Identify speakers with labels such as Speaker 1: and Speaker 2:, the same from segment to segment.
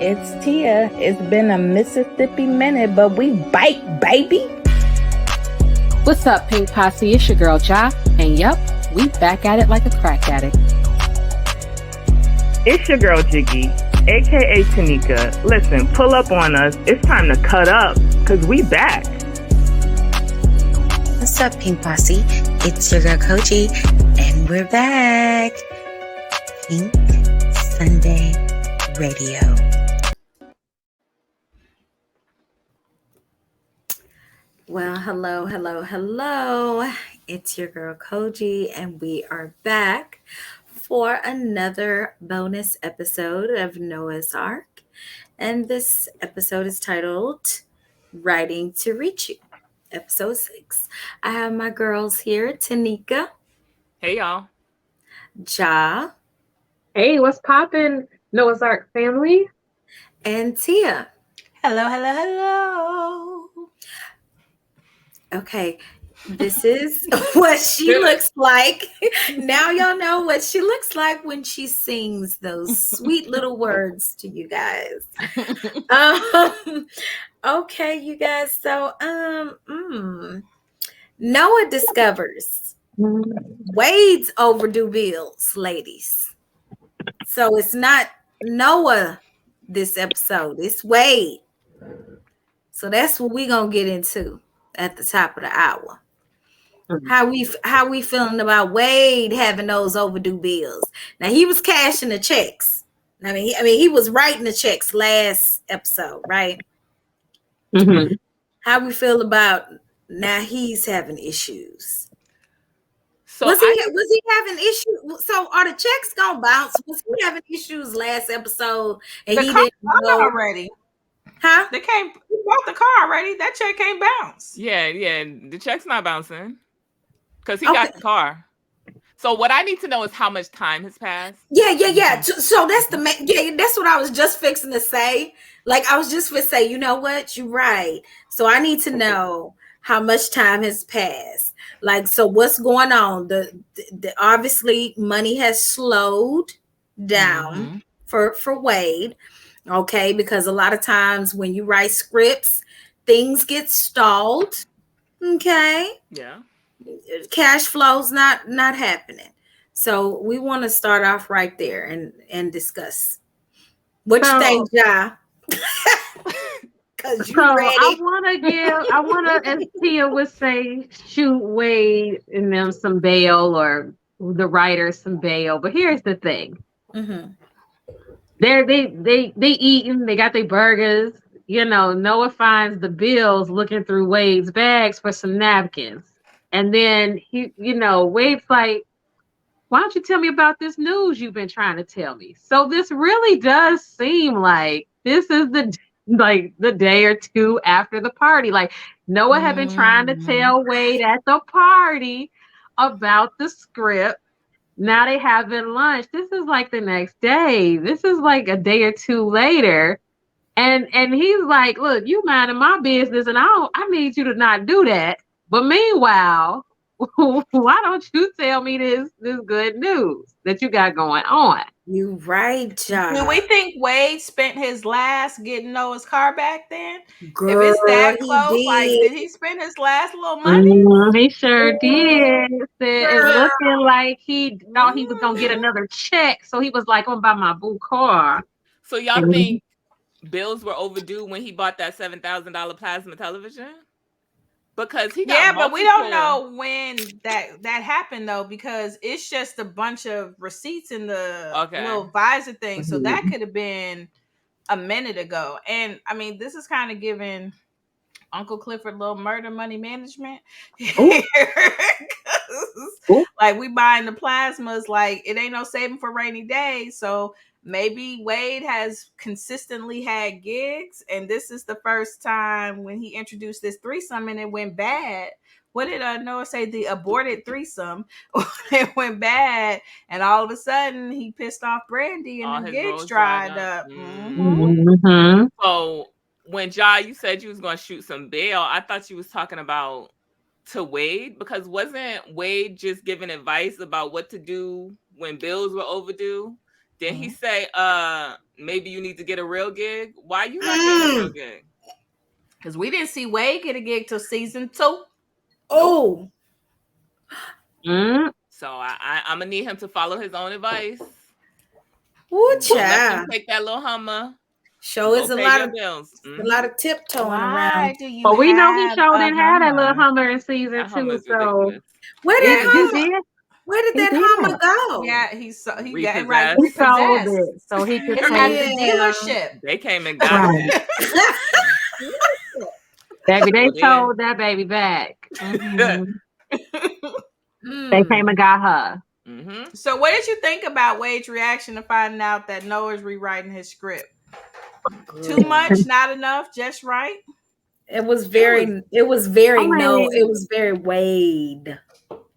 Speaker 1: it's Tia. It's been a Mississippi minute, but we bite, baby.
Speaker 2: What's up, Pink Posse? It's your girl, Ja. And yup, we back at it like a crack addict.
Speaker 3: It's your girl, Jiggy, aka Tanika. Listen, pull up on us. It's time to cut up, because we back.
Speaker 4: What's up, Pink Posse? It's your girl, Kogi, and we're back. Pink Sunday Radio. Well, hello. It's your girl, Kogi, and we are back for another bonus episode of Noah's Ark. And this episode is titled Writing to Reach You, episode 6. I have my girls here, Tanika.
Speaker 5: Hey, y'all.
Speaker 4: Ja.
Speaker 2: Hey, what's poppin', Noah's Ark family?
Speaker 4: And Tia.
Speaker 6: Hello.
Speaker 4: Okay, this is what she looks like. Now y'all know what she looks like when she sings those sweet little words to you guys. Okay, you guys. So, Noah discovers Wade's overdue bills, ladies. So it's not Noah this episode. It's Wade. So that's what we're gonna get into at the top of the hour. How we feeling about Wade having those overdue bills? Now he was cashing the checks. I mean he was writing the checks last episode, right?
Speaker 2: Mm-hmm.
Speaker 4: How we feel about now he's having issues?
Speaker 5: So
Speaker 4: was he having issues? So are the checks gonna bounce? Was he having issues last episode and he didn't know
Speaker 6: already?
Speaker 4: Huh?
Speaker 6: He bought the car already. That check can't bounce.
Speaker 5: Yeah. The check's not bouncing because he got the car. So what I need to know is how much time has passed.
Speaker 4: Yeah. So that's that's what I was just fixing to say. Like I was just going to say, you know what? You're right. So I need to know how much time has passed. Like, so what's going on? The obviously money has slowed down for Wade. Okay, because a lot of times when you write scripts, things get stalled. Okay.
Speaker 5: Yeah.
Speaker 4: Cash flow's not happening. So we want to start off right there and discuss. What you think, Ja? Because you ready.
Speaker 2: I wanna, as Tia would say, shoot Wade and them some bail, or the writers some bail. But here's the thing.
Speaker 4: Mm-hmm.
Speaker 2: They eating, they got their burgers. You know, Noah finds the bills looking through Wade's bags for some napkins. And then Wade's like, why don't you tell me about this news you've been trying to tell me? So this really does seem like this is the day or two after the party. Like Noah had been trying to tell Wade at the party about the script. Now they having lunch. This is like the next day. This is like a day or two later. And he's like, look, you minding my business and I need you to not do that. But meanwhile, why don't you tell me this good news that you got going on?
Speaker 4: You right, John.
Speaker 6: Do we think Wade spent his last getting Noah's car back then?
Speaker 4: Girl,
Speaker 6: if it's that close, did he spend his last little money?
Speaker 2: He sure did. It's looking like he thought he was gonna get another check. So he was like, I'm gonna buy my boo car.
Speaker 5: So y'all think bills were overdue when he bought that $7,000 plasma television? Because he got
Speaker 6: but we don't know when that happened though, because it's just a bunch of receipts in the little visor thing. So that could have been a minute ago. And I mean, this is kind of giving Uncle Clifford little murder money management. Like we buying the plasmas, like it ain't no saving for rainy days. So maybe Wade has consistently had gigs, and this is the first time when he introduced this threesome and it went bad. What did Noah say? The aborted threesome. It went bad, and all of a sudden he pissed off Brandy and the gigs dried up.
Speaker 5: So when you said you was going to shoot some bail, I thought you was talking about to Wade, because wasn't Wade just giving advice about what to do when bills were overdue? Then he say, maybe you need to get a real gig. Why you not getting a real gig?
Speaker 6: Because we didn't see Wade get a gig till season 2.
Speaker 4: Oh.
Speaker 5: So I'm gonna need him to follow his own advice.
Speaker 4: Ooh,
Speaker 5: Don't let him
Speaker 4: child.
Speaker 5: take that little Hummer.
Speaker 4: Show is
Speaker 5: Go
Speaker 4: a
Speaker 5: pay
Speaker 4: lot
Speaker 5: your
Speaker 4: of
Speaker 5: bills.
Speaker 4: a lot of tiptoeing
Speaker 6: Why
Speaker 4: around.
Speaker 6: do you
Speaker 2: But we know he
Speaker 6: have
Speaker 2: showed
Speaker 6: a
Speaker 2: didn't have that little
Speaker 6: Hummer?
Speaker 2: Hummer in season
Speaker 5: That
Speaker 2: 2.
Speaker 5: Hummer's
Speaker 2: So
Speaker 5: ridiculous.
Speaker 4: Where
Speaker 2: he
Speaker 4: did Hummer?
Speaker 2: did.
Speaker 4: Where did
Speaker 2: He
Speaker 4: that
Speaker 2: did.
Speaker 4: Hummer go?
Speaker 6: Yeah, he got it
Speaker 5: Repossessed.
Speaker 6: right.
Speaker 2: He sold
Speaker 6: Repossessed.
Speaker 2: it so he could
Speaker 6: It's
Speaker 2: pay.
Speaker 6: at the dealership.
Speaker 5: They came and got
Speaker 2: Right.
Speaker 5: it.
Speaker 2: Baby, they
Speaker 5: Well, then-
Speaker 2: sold that baby back. Mhm.
Speaker 4: Mm.
Speaker 2: They came and got her.
Speaker 5: Mm-hmm.
Speaker 6: So, what did you think about Wade's reaction to finding out that Noah's rewriting his script? Too much, not enough, just right?
Speaker 4: It was very
Speaker 2: I mean-
Speaker 4: it was very Wade.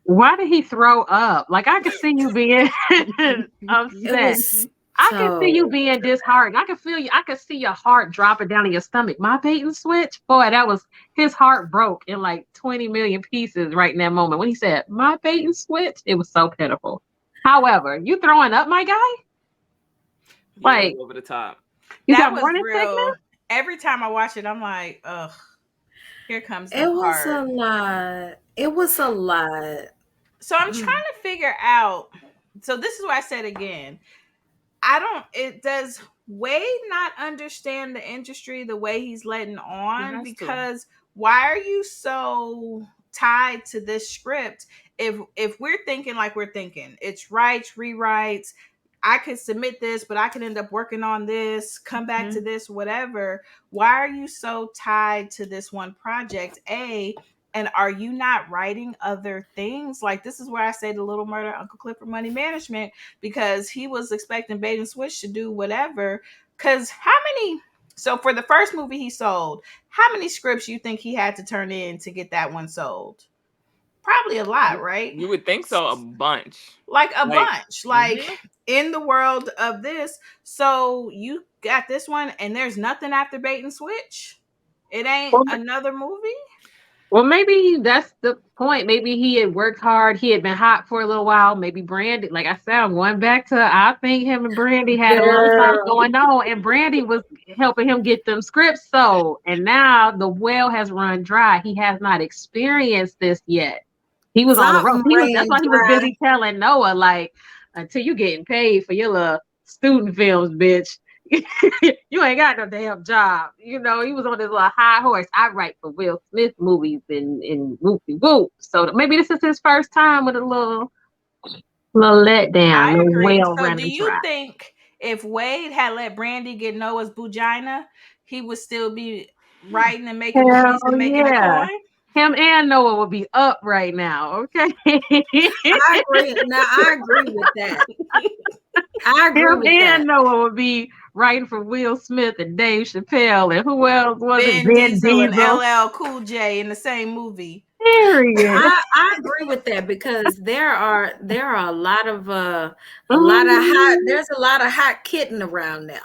Speaker 2: Why did he throw up? Like, I could see you being
Speaker 4: It
Speaker 2: upset.
Speaker 4: was
Speaker 2: I can see you being disheartened. I can feel you. I can see your heart dropping down in your stomach. My bait and switch, boy, that was his heart broke in like 20 million pieces right in that moment when he said my bait and switch. It was so pitiful. However, you throwing up, my guy? Like,
Speaker 5: over the top.
Speaker 2: You
Speaker 6: That
Speaker 2: got
Speaker 6: was
Speaker 2: morning
Speaker 6: real.
Speaker 2: sickness?
Speaker 6: Every time I watch it, I'm like, ugh, here comes the
Speaker 4: It was
Speaker 6: part.
Speaker 4: a lot. It was a lot.
Speaker 6: So I'm trying to figure out. So this is what I said again. Does Wade not understand the industry the way he's letting on? Because why are you so tied to this script? If we're thinking like we're thinking, it's rights, rewrites, I could submit this, but I could end up working on this, come back to this, whatever. Why are you so tied to this one project? And are you not writing other things? Like, this is where I say the Little Murder, Uncle Clifford Money Management, because he was expecting Bait and Switch to do whatever. Because so for the first movie he sold, how many scripts you think he had to turn in to get that one sold? Probably a lot, right?
Speaker 5: You would think so. A bunch.
Speaker 6: Like a bunch. Like in the world of this. So you got this one and there's nothing after Bait and Switch? It ain't another movie?
Speaker 2: Well, maybe that's the point. Maybe he had worked hard. He had been hot for a little while. Maybe Brandy, like I said, I'm going back to, I think him and Brandy had a little something going on, and Brandy was helping him get them scripts sold. And now the well has run dry. He has not experienced this yet. He was on the road. That's why he was busy telling Noah, like, until you getting paid for your little student films, bitch. You ain't got no damn job. You know, he was on this little high horse. I write for Will Smith movies and whoopie whoop. So maybe this is his first time with a little letdown.
Speaker 6: I agree. So
Speaker 2: running
Speaker 6: do you
Speaker 2: dry.
Speaker 6: think if Wade had let Brandy get Noah's vagina, he would still be writing and making movies and making a coin?
Speaker 2: Him and Noah would be up right now, okay?
Speaker 4: I agree. Now I agree with that. I agree
Speaker 2: Him
Speaker 4: with
Speaker 2: and
Speaker 4: that.
Speaker 2: Noah would be writing for Will Smith and Dave Chappelle and who else was it?
Speaker 6: Ben Diesel and LL Cool J in the same movie.
Speaker 2: Period.
Speaker 4: I agree with that because there are a lot of there's a lot of hot kitten around now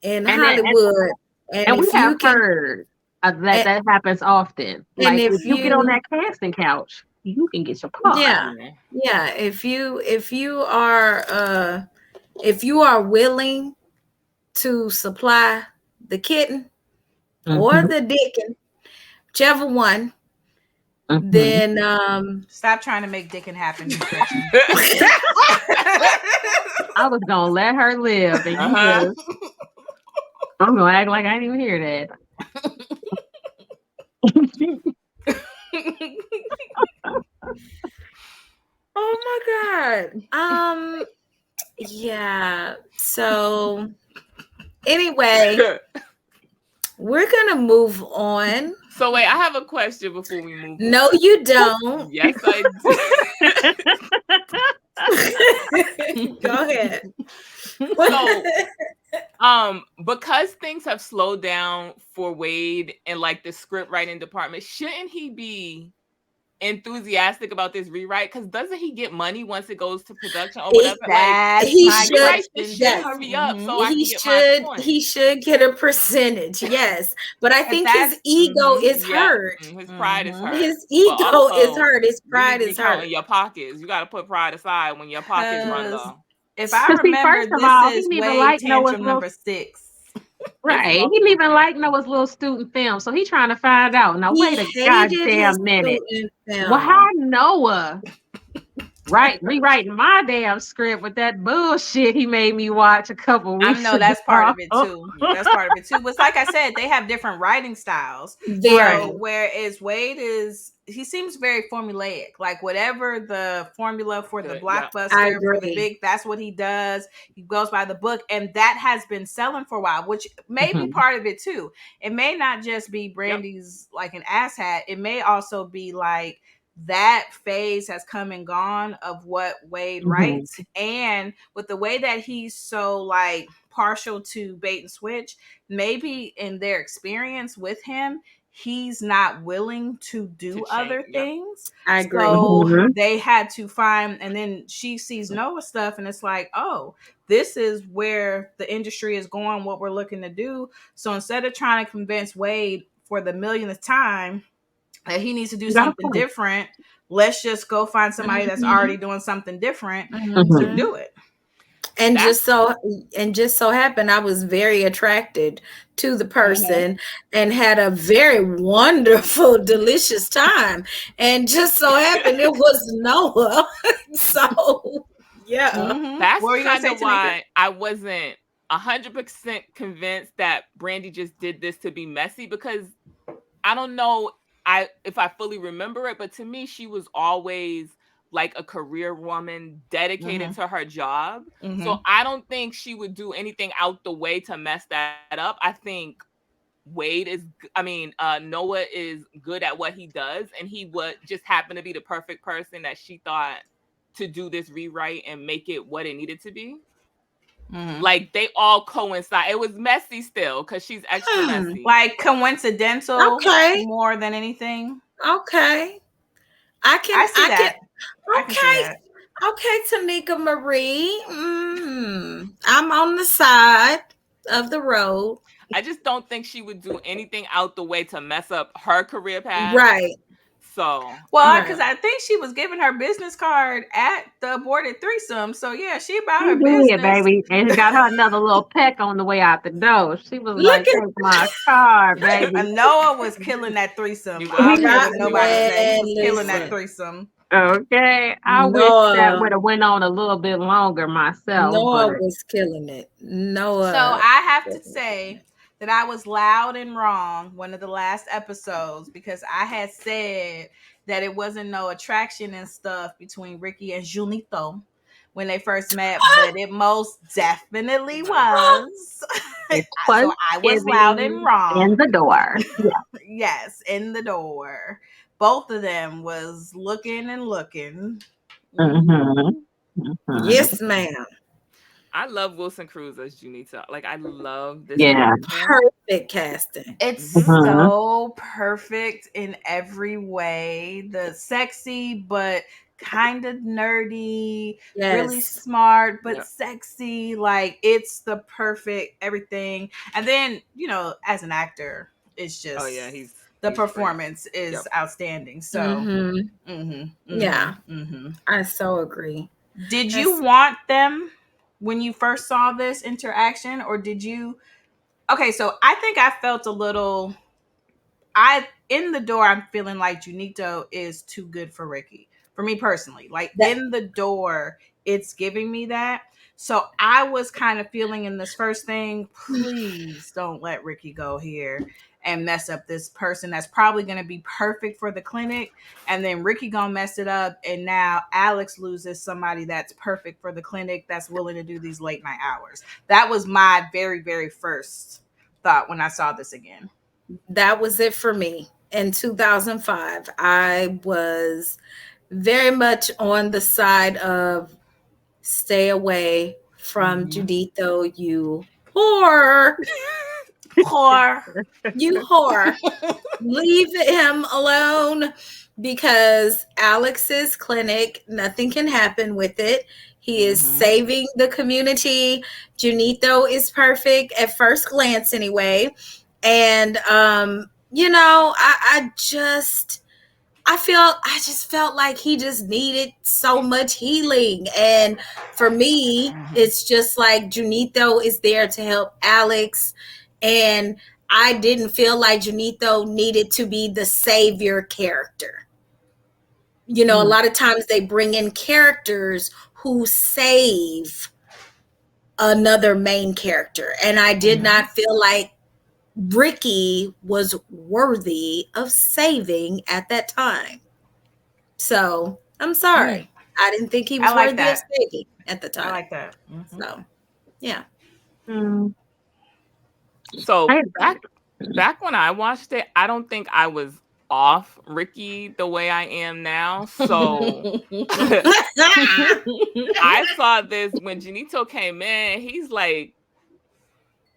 Speaker 4: in Hollywood,
Speaker 2: and we have heard that happens often. Like if you get on that casting couch, you can get your part.
Speaker 4: Yeah. If you are willing to supply the kitten or the dickin, whichever one, then
Speaker 6: stop trying to make dickin happen.
Speaker 2: I was gonna let her live, and I'm gonna act like I didn't even hear that.
Speaker 4: Oh my God. Yeah. So anyway, we're gonna move on.
Speaker 5: So wait, I have a question before we move on.
Speaker 4: No, you don't.
Speaker 5: Yes, I
Speaker 4: do. Go ahead.
Speaker 5: So, because things have slowed down for Wade and like the script writing department, shouldn't he be enthusiastic about this rewrite? Because doesn't he get money once it goes to production or whatever?
Speaker 4: He should
Speaker 5: hurry up so
Speaker 4: he should get a percentage. Yes, but I think his ego is hurt.
Speaker 5: His pride is hurt.
Speaker 4: His ego is hurt. His pride is hurt.
Speaker 5: In your pockets, you got to put pride aside when your pockets run low.
Speaker 6: If I
Speaker 2: Because see,
Speaker 6: remember,
Speaker 2: first of
Speaker 6: this
Speaker 2: all, he
Speaker 6: is
Speaker 2: didn't even
Speaker 6: Wade
Speaker 2: like Noah's
Speaker 6: tantrum
Speaker 2: little
Speaker 6: number 6.
Speaker 2: right. He didn't even like Noah's little student film, so he trying to find out. Now
Speaker 4: He
Speaker 2: wait a
Speaker 4: hated his
Speaker 2: goddamn minute.
Speaker 4: student
Speaker 2: Well, how
Speaker 4: film.
Speaker 2: Noah rewriting my damn script with that bullshit he made me watch a couple
Speaker 6: I
Speaker 2: weeks
Speaker 6: know
Speaker 2: ago.
Speaker 6: that's part of it too. That's part of it too. But like I said, they have different writing styles.
Speaker 4: Very.
Speaker 6: So whereas Wade he seems very formulaic. Like whatever the formula for the
Speaker 5: Good, yeah.
Speaker 4: I
Speaker 6: blockbuster, for the
Speaker 4: agree.
Speaker 6: big, that's what he does. He goes by the book, and that has been selling for a while, which may be
Speaker 2: Mhm.
Speaker 6: part of it too. It may not just be Brandy's like an asshat. It may also be like that phase has come and gone of what Wade writes, and with the way that he's so like partial to bait and switch, maybe in their experience with him, he's not willing to do
Speaker 5: To
Speaker 6: other
Speaker 5: change, yep.
Speaker 6: things.
Speaker 4: I agree.
Speaker 6: So
Speaker 2: Mhm.
Speaker 6: they had to find, and then she sees Noah stuff, and it's like, oh, this is where the industry is going, what we're looking to do. So instead of trying to convince Wade for the millionth time that he needs to do
Speaker 2: You got a
Speaker 6: something
Speaker 2: point.
Speaker 6: different, let's just go find somebody that's already doing something different to
Speaker 2: Mhm.
Speaker 6: do it.
Speaker 4: And
Speaker 5: That's-
Speaker 4: just so happened I was very attracted to the
Speaker 6: Mm-hmm.
Speaker 4: person and had a very wonderful, delicious time. And just so happened it was Noah. So yeah.
Speaker 6: Mhm.
Speaker 5: That's
Speaker 6: What were you gonna
Speaker 5: kind
Speaker 6: say,
Speaker 5: of
Speaker 6: Tanika?
Speaker 5: why I wasn't 100% convinced that Brandy just did this to be messy, because I don't know if I fully remember it, but to me, she was always like a career woman dedicated to her job.
Speaker 6: Mhm.
Speaker 5: So I don't think she would do anything out the way to mess that up. I think Noah is good at what he does, and he would just happen to be the perfect person that she thought to do this rewrite and make it what it needed to be.
Speaker 6: Mhm.
Speaker 5: Like they all coincide. It was messy still because she's extra messy.
Speaker 6: Like coincidental
Speaker 4: Okay.
Speaker 6: more than anything.
Speaker 4: Okay. I
Speaker 6: I see that. I can see
Speaker 4: Okay.
Speaker 6: that.
Speaker 4: Okay, Tanika Marie. I'm on the side of the road.
Speaker 5: I just don't think she would do anything out the way to mess up her career path.
Speaker 4: Right.
Speaker 5: So
Speaker 6: Well, because I think she was giving her business card at the aborted threesome. So yeah, she about her
Speaker 2: She
Speaker 6: business.
Speaker 2: did, baby. And got her another little peck on the way out the door. She was like,
Speaker 4: Look at
Speaker 2: take my car, baby.
Speaker 6: Noah was killing that threesome.
Speaker 5: You
Speaker 6: I don't care
Speaker 4: God,
Speaker 6: what nobody say. He was
Speaker 4: man,
Speaker 6: killing that
Speaker 4: listen.
Speaker 6: threesome.
Speaker 2: Okay. I wish that would have went on a little bit longer myself.
Speaker 4: Noah
Speaker 2: But
Speaker 4: was killing it. Noah.
Speaker 6: So I have to say that I was loud and wrong one of the last episodes, because I had said that it wasn't no attraction and stuff between Ricky and Junito when they first met, but it most definitely was.
Speaker 2: it
Speaker 6: So
Speaker 2: was
Speaker 6: I was loud and wrong.
Speaker 2: in the door. Yeah.
Speaker 6: Yes, in the door. Both of them was looking and looking.
Speaker 4: Yes, ma'am.
Speaker 5: I love Wilson Cruz as Junita. Like I love this.
Speaker 2: Yeah.
Speaker 4: Perfect casting.
Speaker 6: It's
Speaker 2: Mhm.
Speaker 6: so perfect in every way. The sexy but kind of nerdy, really
Speaker 4: Yes.
Speaker 6: smart but
Speaker 5: Yep.
Speaker 6: sexy. Like it's the perfect everything. And then, as an actor, it's just
Speaker 5: he's
Speaker 6: the
Speaker 5: great.
Speaker 6: performance is outstanding. So
Speaker 4: Yeah. I so agree.
Speaker 6: Did you want them when you first saw this interaction, or did you? Okay, so I think I felt a little. In the door, I'm feeling like Junito is too good for Ricky. For me personally, like in the door, it's giving me that. So I was kind of feeling in this first thing, please don't let Ricky go here and mess up this person that's probably going to be perfect for the clinic, and then Ricky gonna mess it up, and now Alex loses somebody that's perfect for the clinic that's willing to do these late night hours. That was my very, very first thought when I saw this again.
Speaker 4: That was it for me. In 2005, I was very much on the side of stay away from Judito, you whore. You whore. Leave him alone, because Alex's clinic, nothing can happen with it. He is saving the community. Junito is perfect at first glance anyway. And I just felt like he just needed so much healing. And for me, it's just like Junito is there to help Alex. And I didn't feel like Junito needed to be the savior character. You know, a lot of times they bring in characters who save another main character. And I did not feel like Ricky was worthy of saving at that time. So I'm sorry. I didn't think he was worthy of saving at the time.
Speaker 6: I like that.
Speaker 4: So, yeah.
Speaker 5: So back when I watched it, I don't think I was off Ricky the way I am now. So I saw this when Junito came in. He's like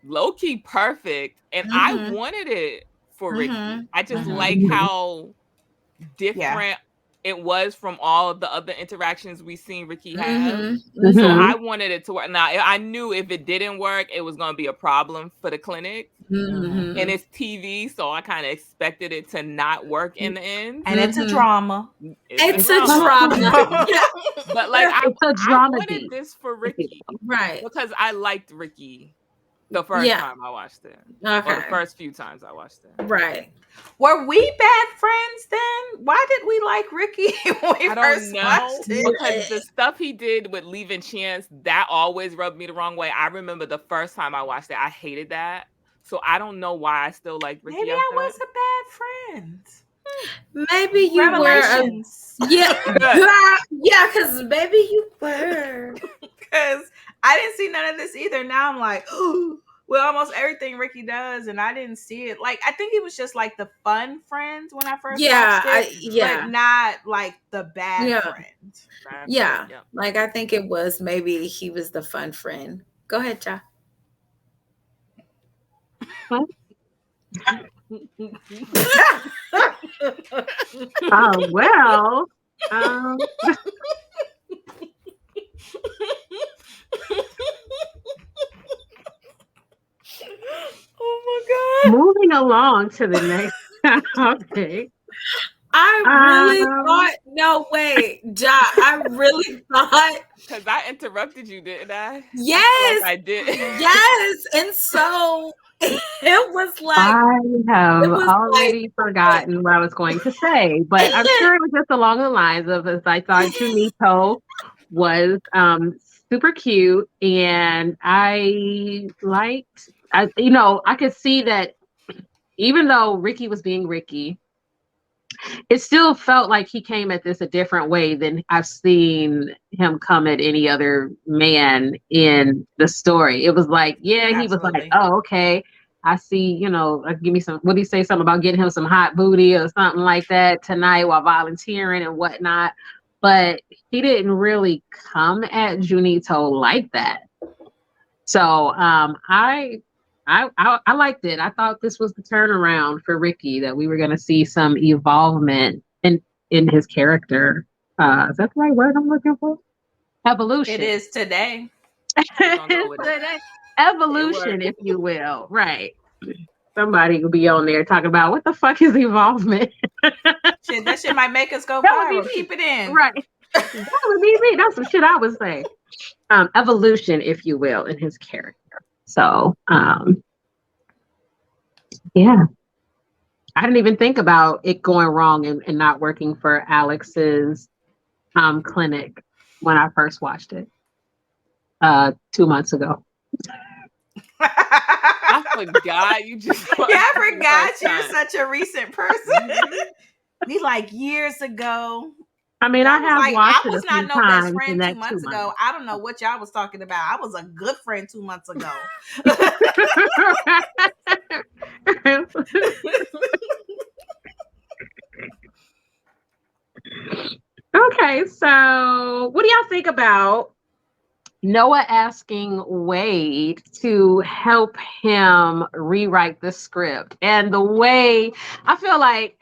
Speaker 5: low-key perfect, and I wanted it for Ricky. I just like how different it was from all of the other interactions we've seen Ricky have. So I wanted it to work. Now I knew if it didn't work, it was going to be a problem for the clinic. And it's TV, so I kind of expected it to not work in the end.
Speaker 6: And it's a drama.
Speaker 4: It's a drama.
Speaker 5: But like I wanted this for Ricky.
Speaker 4: Right.
Speaker 5: Because I liked Ricky the first time I watched it. Or the first few times I watched it.
Speaker 4: Right.
Speaker 6: Were we bad friends then? Why did we like Ricky when we first watched it?
Speaker 5: Because the stuff he did with leaving Chance, that always rubbed me the wrong way. I remember the first time I watched it, I hated that. So I don't know why I still like Ricky.
Speaker 6: Maybe I was a bad friend.
Speaker 4: Maybe you were. Because maybe you were.
Speaker 6: Because I didn't see none of this either. Now I'm like, oh, well, almost everything Ricky does, and I didn't see it. Like, I think he was just like the fun friend when I first watched it, but not like the bad friend.
Speaker 4: Like I think it was maybe he was the fun friend. Go ahead, Ja.
Speaker 2: Well.
Speaker 6: Oh my God.
Speaker 2: Moving along to the next topic.
Speaker 4: I really thought, no, wait, Ja, I really thought.
Speaker 5: Because I interrupted you, didn't I?
Speaker 4: Yes.
Speaker 5: I did.
Speaker 4: Yes. And so it was like.
Speaker 2: I have already forgotten what I was going to say, but I'm sure it was just along the lines of, as I thought Junito was super cute, and I could see that even though Ricky was being Ricky, it still felt like he came at this a different way than I've seen him come at any other man in the story. It was like, he was like, oh, okay, I see, give me some, what did he say? Something about getting him some hot booty or something like that tonight while volunteering and whatnot. But he didn't really come at Junito like that. So I liked it. I thought this was the turnaround for Ricky, that we were going to see some evolvement in his character. Is that the right word I'm looking for? Evolution.
Speaker 6: It is today.
Speaker 2: Evolution, if you will. Right. Somebody will be on there talking about what the fuck is evolvement.
Speaker 6: Shit, that shit might make us go viral. Keep it in.
Speaker 2: Right. That would be me. That's some shit I would say. Evolution, if you will, in his character. So, yeah. I didn't even think about it going wrong and not working for Alex's clinic when I first watched it 2 months ago.
Speaker 5: I forgot you just.
Speaker 6: Yeah, I forgot you're such a recent person. Me like years ago.
Speaker 2: I mean, I have watched it a few
Speaker 6: times. I was not no best friend 2 months ago. I don't know what y'all was talking about. I was a good friend 2 months ago.
Speaker 2: Okay, so what do y'all think about Noah asking Wade to help him rewrite the script? And the way I feel like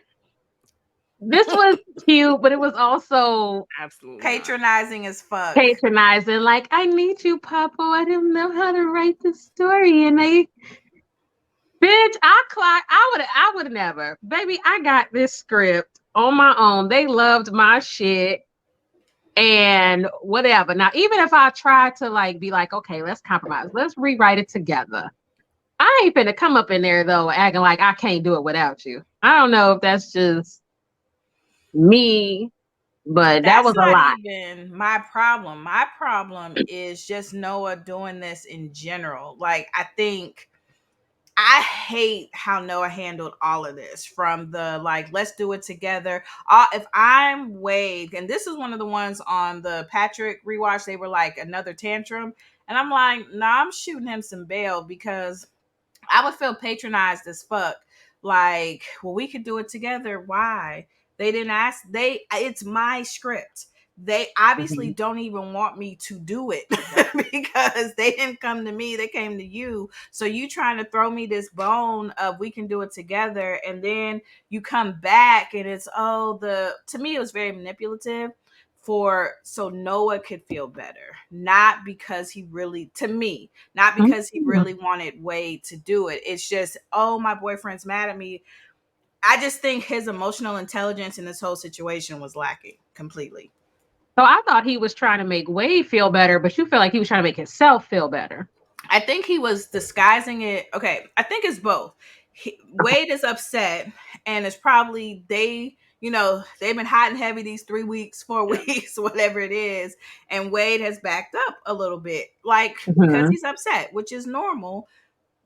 Speaker 2: this was cute, but it was also
Speaker 5: absolutely
Speaker 6: patronizing as fuck.
Speaker 2: Patronizing, like, I need you, Papa. I didn't know how to write the story, and bitch, I would have never, baby. I got this script on my own. They loved my shit and whatever. Now, even if I try to like be like, okay, let's compromise, let's rewrite it together. I ain't finna come up in there though, acting like I can't do it without you. I don't know if that's just me, but that
Speaker 6: That's
Speaker 2: was a
Speaker 6: not
Speaker 2: lot.
Speaker 6: even my problem. My problem is just Noah doing this in general. Like, I hate how Noah handled all of this, from the like, let's do it together. If I'm Wade, and this is one of the ones on the Patrick rewatch, they were like another tantrum. And I'm like, nah, I'm shooting him some bail, because I would feel patronized as fuck. Like, well, we could do it together. Why? They didn't ask. It's my script. They obviously
Speaker 2: Mhm.
Speaker 6: don't even want me to do it because they didn't come to me. They came to you. So you trying to throw me this bone of we can do it together. And then you come back and it's, to me, it was very manipulative, so Noah could feel better. Not because he really, to me, not because he
Speaker 2: Mhm.
Speaker 6: really wanted Wade to do it. It's just, oh, my boyfriend's mad at me. I just think his emotional intelligence in this whole situation was lacking completely.
Speaker 2: So I thought he was trying to make Wade feel better, but you feel like he was trying to make himself feel better.
Speaker 6: I think he was disguising it. Okay, I think it's both. Wade is upset, and it's probably they've been hot and heavy these 3 weeks, 4 weeks, whatever it is, and Wade has backed up a little bit, like, because
Speaker 2: Mhm.
Speaker 6: he's upset, which is normal.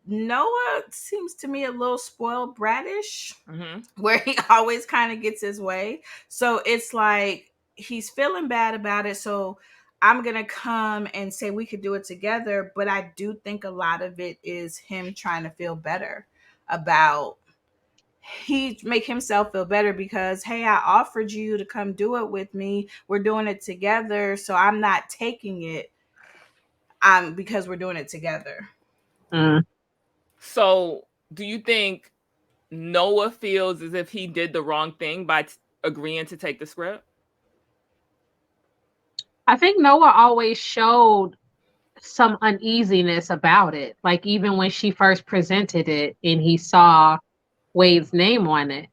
Speaker 6: Noah seems to me a little spoiled bratish, where he always kind of gets his way. So it's like he's feeling bad about it. So I'm going to come and say we could do it together. But I do think a lot of it is him trying to feel better about, he make himself feel better because, hey, I offered you to come do it with me. We're doing it together. So I'm not taking it because we're doing it together.
Speaker 2: Mm.
Speaker 5: So, do you think Noah feels as if he did the wrong thing by agreeing to take the script?
Speaker 2: I think Noah always showed some uneasiness about it. Like even when she first presented it and he saw Wade's name on it,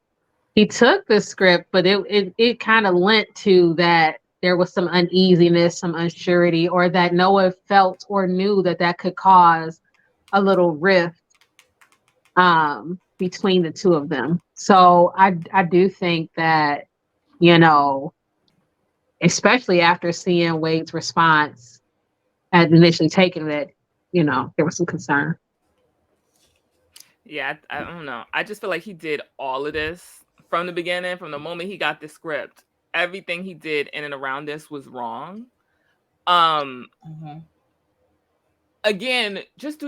Speaker 2: he took the script, but it kind of lent to that there was some uneasiness, some unsurety, or that Noah felt or knew that that could cause a little rift between the two of them. So I do think that, you know, especially after seeing Wade's response at initially taking it, you know, there was some concern.
Speaker 5: Yeah, I don't know. I just feel like he did all of this from the beginning, from the moment he got the script. Everything he did in and around this was wrong. Um, Again, just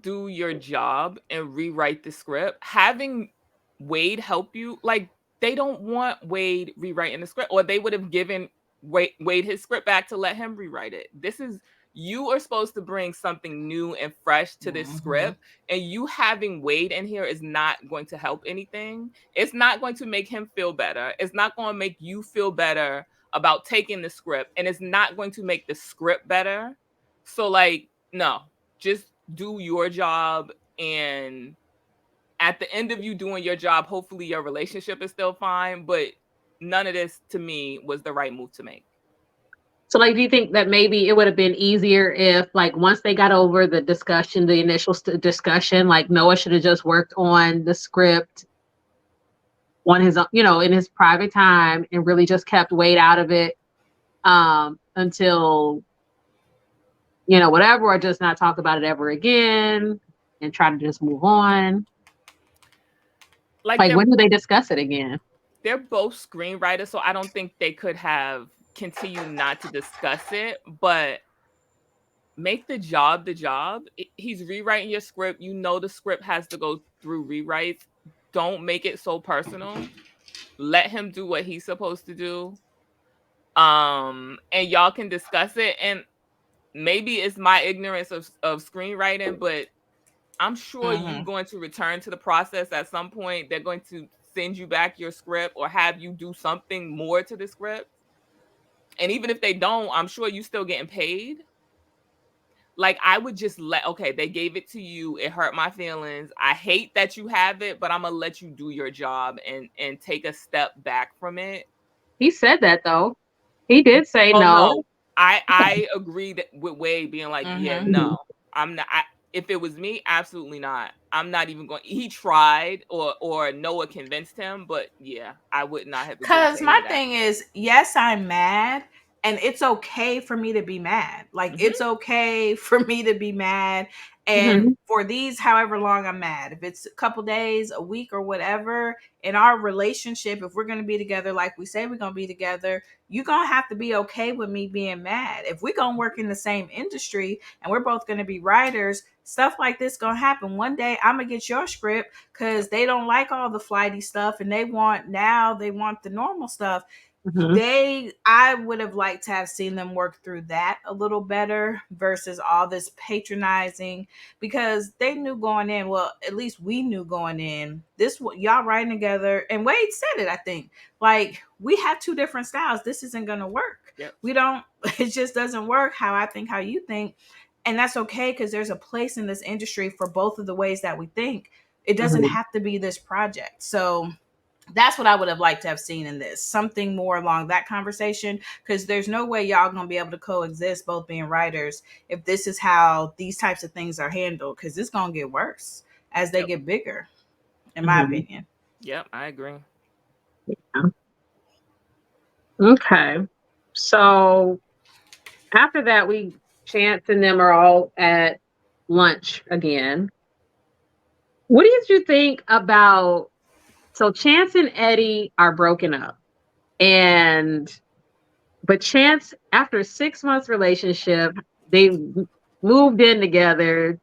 Speaker 5: do your job and rewrite the script. Having Wade help you, like, they don't want Wade rewriting the script, or they would have given Wade his script back to let him rewrite it. You are supposed to bring something new and fresh to this script, and you having Wade in here is not going to help anything. It's not going to make him feel better. It's not going to make you feel better about taking the script, and it's not going to make the script better. So, like, no, just do your job, and at the end of you doing your job, hopefully your relationship is still fine, but none of this to me was the right move to make.
Speaker 2: So, like, do you think that maybe it would have been easier if, like, once they got over the discussion, the initial discussion, like Noah should have just worked on the script on his own, you know, in his private time, and really just kept Wade out of it until, you know, whatever, or just not talk about it ever again and try to just move on.
Speaker 5: Like,
Speaker 2: Like, when do they discuss it again?
Speaker 5: they're both screenwriters, so I don't think they could have continued not to discuss it, but make the job the job. He's rewriting your script. You know the script has to go through rewrites. Don't make it so personal. Let him do what he's supposed to do. And y'all can discuss it. And maybe it's my ignorance of screenwriting, but I'm sure you're going to return to the process at some point. They're going to send you back your script or have you do something more to the script. And even if they don't, I'm sure you're still getting paid. Like, I would just okay, they gave it to you. It hurt my feelings. I hate that you have it, but I'm gonna let you do your job and take a step back from it.
Speaker 2: He said that though. He did say
Speaker 5: Oh
Speaker 2: no.
Speaker 5: no, I agreed with Wade being like, yeah,
Speaker 6: Mhm.
Speaker 5: no, I'm not. If it was me, absolutely not. I'm not even going. He tried, or Noah convinced him, but yeah, I would not have agreed
Speaker 6: Because
Speaker 5: to any
Speaker 6: my
Speaker 5: of that.
Speaker 6: thing is, yes, I'm mad, and it's okay for me to be mad. Like,
Speaker 5: Mhm.
Speaker 6: it's okay for me to be mad. And
Speaker 2: Mhm.
Speaker 6: for these, however long I'm mad, if it's a couple days, a week, or whatever, in our relationship, if we're going to be together like we say we're going to be together, you're going to have to be okay with me being mad. If we're going to work in the same industry and we're both going to be writers, stuff like this going to happen. One day, I'm going to get your script because they don't like all the flighty stuff and they want the normal stuff.
Speaker 2: Mhm.
Speaker 6: I would have liked to have seen them work through that a little better versus all this patronizing, because they knew going in, well, at least we knew going in, this y'all writing together, and Wade said it, I think, like, we have two different styles, this isn't gonna work.
Speaker 5: Yep.
Speaker 6: We don't it just doesn't work how I think, how you think, and that's okay, because there's a place in this industry for both of the ways that we think. It doesn't
Speaker 2: Mhm.
Speaker 6: have to be this project. So that's what I would have liked to have seen in this. Something more along that conversation, because there's no way y'all gonna be able to coexist, both being writers, if this is how these types of things are handled, because it's gonna get worse as they
Speaker 5: Yep.
Speaker 6: get bigger, in my
Speaker 2: Mhm.
Speaker 6: opinion.
Speaker 5: Yep, I agree.
Speaker 2: Okay. So after that, Chance and them are all at lunch again. What did you think about? So Chance and Eddie are broken up, and but Chance, after a 6 months relationship, they moved in together.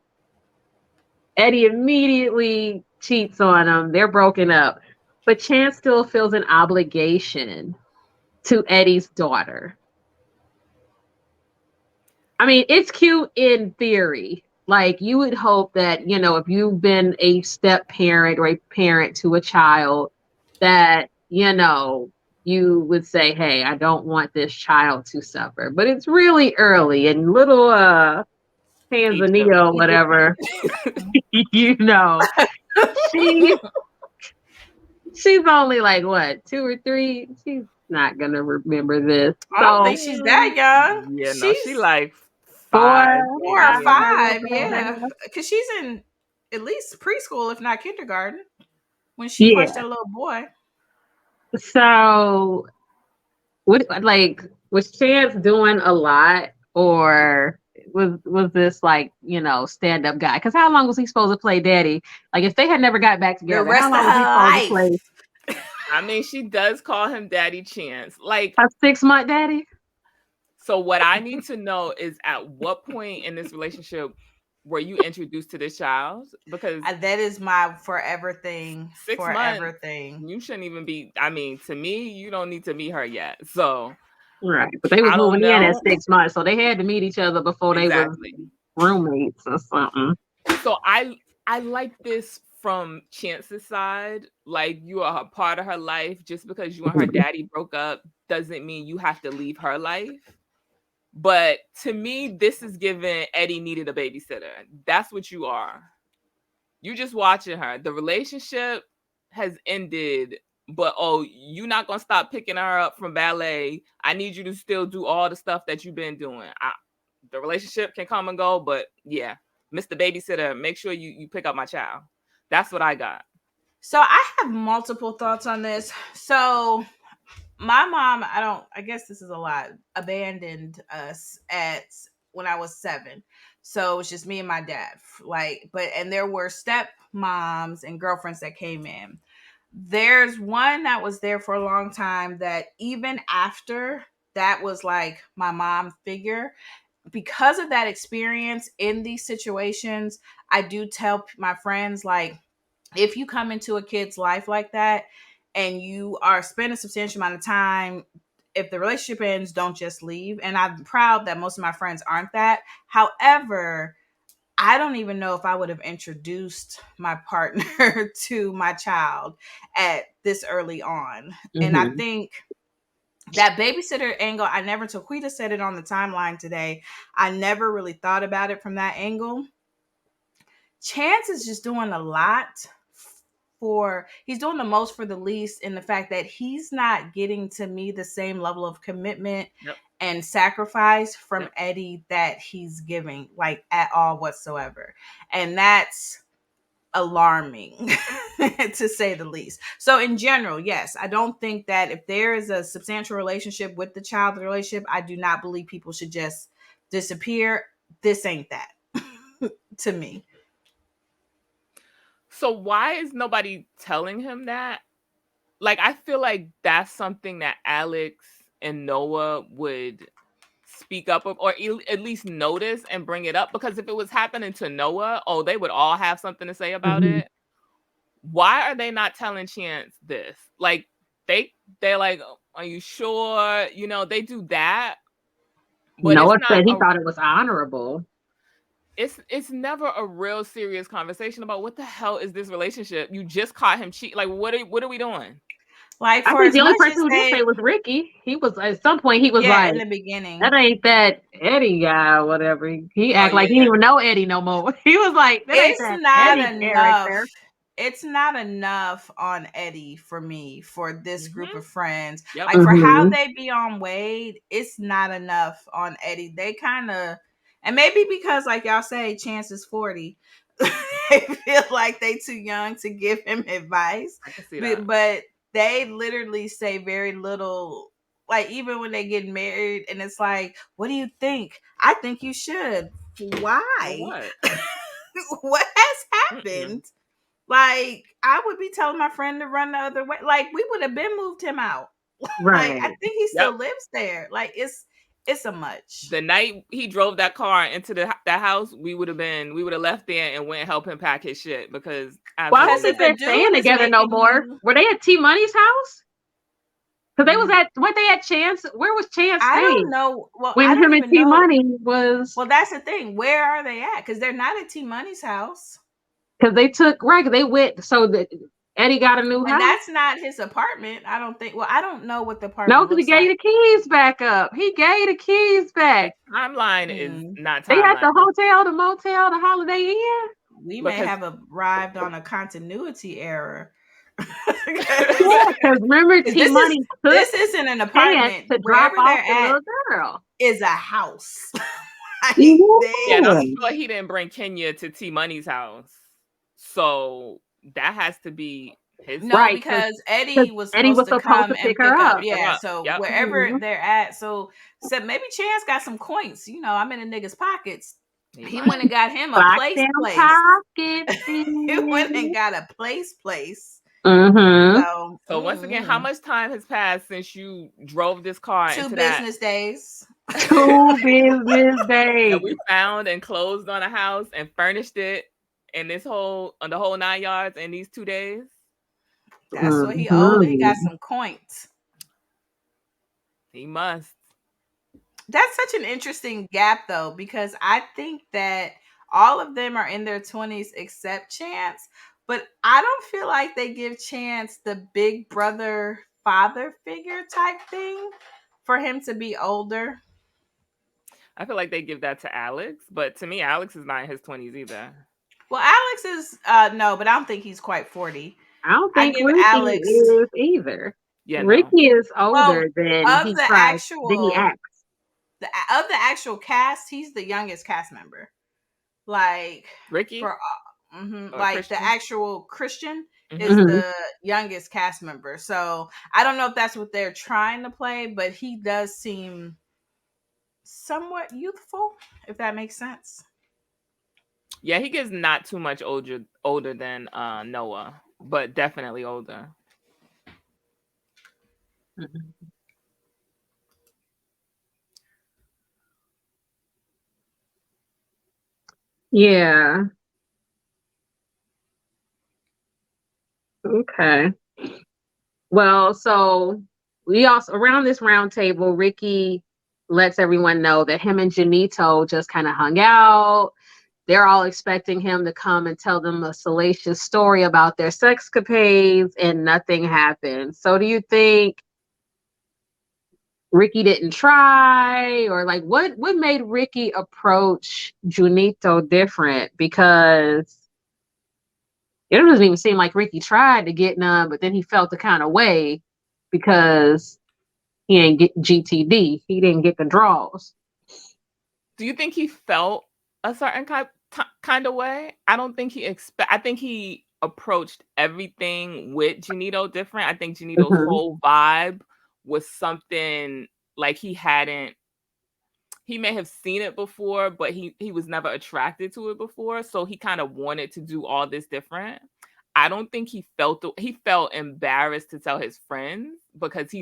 Speaker 2: Eddie immediately cheats on him. They're broken up, but Chance still feels an obligation to Eddie's daughter. I mean, it's cute in theory. Like, you would hope that, if you've been a step parent or a parent to a child, that, you would say, hey, I don't want this child to suffer. But it's really early, and little
Speaker 5: Egypt.
Speaker 2: Tanzania or whatever, you know, she she's only like what, 2 or 3? She's not gonna remember this.
Speaker 6: I don't
Speaker 2: So
Speaker 6: think she's that young.
Speaker 5: Yeah, no, she
Speaker 6: She's
Speaker 5: like
Speaker 2: 4,
Speaker 5: 5,
Speaker 6: four or
Speaker 5: maybe. Yeah.
Speaker 6: 5, yeah, because she's in at least preschool, if not kindergarten, when she punched
Speaker 2: yeah.
Speaker 6: that little boy.
Speaker 2: So was Chance doing a lot, or was this like, stand up guy? Because how long was he supposed to play daddy? Like, if they had never got back
Speaker 6: The
Speaker 2: together, how
Speaker 6: rest of
Speaker 2: long was he
Speaker 6: her
Speaker 2: supposed to play
Speaker 6: life.
Speaker 5: I mean, she does call him Daddy Chance. Like,
Speaker 2: a 6 month daddy?
Speaker 5: so what I need to know is, at what point in this relationship were you introduced to this child? Because
Speaker 6: That is my forever thing.
Speaker 5: 6 months, you shouldn't even be. I mean, to me, you don't need to meet her yet. So
Speaker 2: Right, but they was
Speaker 5: I don't
Speaker 2: moving in at
Speaker 5: know
Speaker 2: 6 months, so they had to meet each other before they was
Speaker 5: exactly.
Speaker 2: roommates or something.
Speaker 5: So I like this from Chance's side. Like, you are a part of her life. Just because you and her daddy broke up doesn't mean you have to leave her life. But to me, this is giving Eddie needed a babysitter. That's what you are. You just watching her. The relationship has ended, but you're not gonna stop picking her up from ballet. I need you to still do all the stuff that you've been doing. The relationship can come and go, but yeah, Mr. Babysitter, make sure you pick up my child. That's what I got.
Speaker 6: So I have multiple thoughts on this. So my mom, I guess this is a lot, abandoned us at when I was 7. So it was just me and my dad. And there were step moms and girlfriends that came in. There's one that was there for a long time that even after that was like my mom figure. Because of that experience in these situations, I do tell my friends, like, if you come into a kid's life like that and you are spending a substantial amount of time, if the relationship ends, don't just leave. And I'm proud that most of my friends aren't that. However, I don't even know if I would have introduced my partner to my child at this early on. And I
Speaker 2: Mm-hmm.
Speaker 6: think that babysitter angle, I never, Taquita said it on the timeline today. I never really thought about it from that angle. Chance is just doing a lot he's doing the most for the least, in the fact that he's not getting, to me, the same level of commitment and sacrifice from Eddie that he's giving, like, at all whatsoever. And that's alarming to say the least. So in general, yes, I don't think that if there is a substantial relationship with the child relationship, I do not believe people should just disappear. This ain't that to me.
Speaker 5: So why is nobody telling him that? Like, I feel like that's something that Alex and Noah would speak up of, or at least notice and bring it up, because if it was happening to Noah, they would all have something to say about it. Why are they not telling Chance this? Like, they're like, are you sure? You know, they do that. But
Speaker 2: Noah said he thought it was honorable.
Speaker 5: It's never a real serious conversation about what the hell is this relationship. You just caught him cheat. Like, what are we doing?
Speaker 6: Like,
Speaker 2: I think the only person who did say was Ricky. He was, at some point, he was like,
Speaker 6: in the beginning,
Speaker 2: that ain't that Eddie guy or whatever. He act like he didn't even know Eddie no more. He was like, that ain't that Eddie character.
Speaker 6: It's not enough on Eddie for me, for this group of friends.
Speaker 5: Yep.
Speaker 6: Like, for how they be on Wade, it's not enough on Eddie. They kind of, and maybe because, like y'all say, Chance is 40, they feel like they too young to give him advice.
Speaker 5: I can see that.
Speaker 6: But they literally say very little. Like, even when they get married, and it's like, what do you think? I think you should. Why?
Speaker 5: What?
Speaker 6: What has happened? Like, I would be telling my friend to run the other way. Like, we would have been moved him out.
Speaker 2: Right.
Speaker 6: Like, I think he still lives there. Like, it's a much.
Speaker 5: The night he drove that car into that house, we would have left there and went and help him pack his shit, because
Speaker 2: I don't think they're staying together no more. Were they at T Money's house? Because they weren't they at Chance? Where was Chance staying?
Speaker 6: I don't know. Well,
Speaker 2: when him and T Money was.
Speaker 6: Well, that's the thing. Where are they at? Because they're not at T Money's house.
Speaker 2: Because they went, so that Eddie got a new house.
Speaker 6: And that's not his apartment, I don't think. Well, I don't know what the apartment
Speaker 2: No, because he gave the keys back up. He gave the keys back.
Speaker 5: The timeline is not timeline.
Speaker 2: They at the hotel, the motel, the Holiday Inn.
Speaker 6: We may have arrived on a continuity error.
Speaker 2: Because remember, T Money.
Speaker 6: This isn't an apartment.
Speaker 2: To drop off the little girl.
Speaker 6: Is a house.
Speaker 5: I'm sure he didn't bring Kenya to T Money's house. So that has to be his.
Speaker 6: No, right, because Eddie was supposed to come and pick her up. Yeah, so wherever they're at. So maybe Chance got some coins. You know, I'm in a nigga's pockets. He went and got him a place. He went and got a place.
Speaker 2: Mm-hmm.
Speaker 5: So once again, how much time has passed since you drove this car?
Speaker 6: 2 business days.
Speaker 2: 2 business days.
Speaker 5: And we found and closed on a house and furnished it in the whole 9 yards in these 2 days.
Speaker 6: That's what he owed. He got some coins.
Speaker 5: He must.
Speaker 6: That's such an interesting gap, though, because I think that all of them are in their 20s except Chance, but I don't feel like they give Chance the big brother father figure type thing for him to be older.
Speaker 5: I feel like they give that to Alex, but to me, Alex is not in his 20s either.
Speaker 6: Well, Alex is no, but I don't think he's quite 40.
Speaker 2: I don't think Ricky Alex is either. Yeah, Ricky is older than he tries. He acts.
Speaker 6: Of the actual cast, he's the youngest cast member. Like
Speaker 5: Ricky,
Speaker 6: like Christian? The actual Christian is the youngest cast member. So I don't know if that's what they're trying to play, but he does seem somewhat youthful, if that makes sense.
Speaker 5: Yeah, he gets not too much older than Noah, but definitely older.
Speaker 2: Yeah. Okay. Well, so we also, around this round table, Ricky lets everyone know that him and Janito just kind of hung out. They're all expecting him to come and tell them a salacious story about their sexcapades, and nothing happened. So do you think Ricky didn't try, or like what made Ricky approach Junito different? Because it doesn't even seem like Ricky tried to get none, but then he felt the kind of way because he ain't get GTD. He didn't get the draws.
Speaker 5: Do you think he felt a certain kind of way? I don't think he I think he approached everything with Janito different. I think Janito's whole vibe was something like he may have seen it before, but he was never attracted to it before, so he kind of wanted to do all this different. I don't think he felt embarrassed to tell his friends because he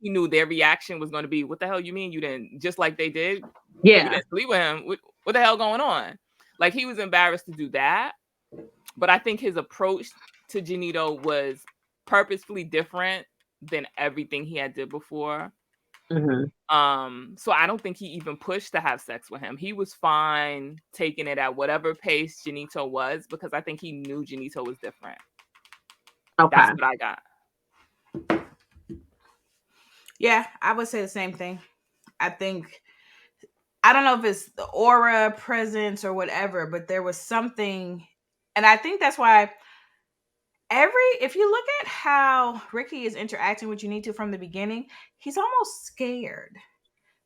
Speaker 5: knew their reaction was going to be, "What the hell you mean you didn't?" Just like they did.
Speaker 2: Yeah,
Speaker 5: You didn't sleep with him. What the hell going on? Like he was embarrassed to do that, but I think his approach to Janito was purposefully different than everything he had did before. So I don't think he even pushed to have sex with him. He was fine taking it at whatever pace Janito was because I think he knew Janito was different.
Speaker 2: Okay.
Speaker 5: That's what I got.
Speaker 6: Yeah, I would say the same thing. I don't know if it's the aura, presence, or whatever, but there was something, and I think that's why if you look at how Ricky is interacting with Junito from the beginning, he's almost scared.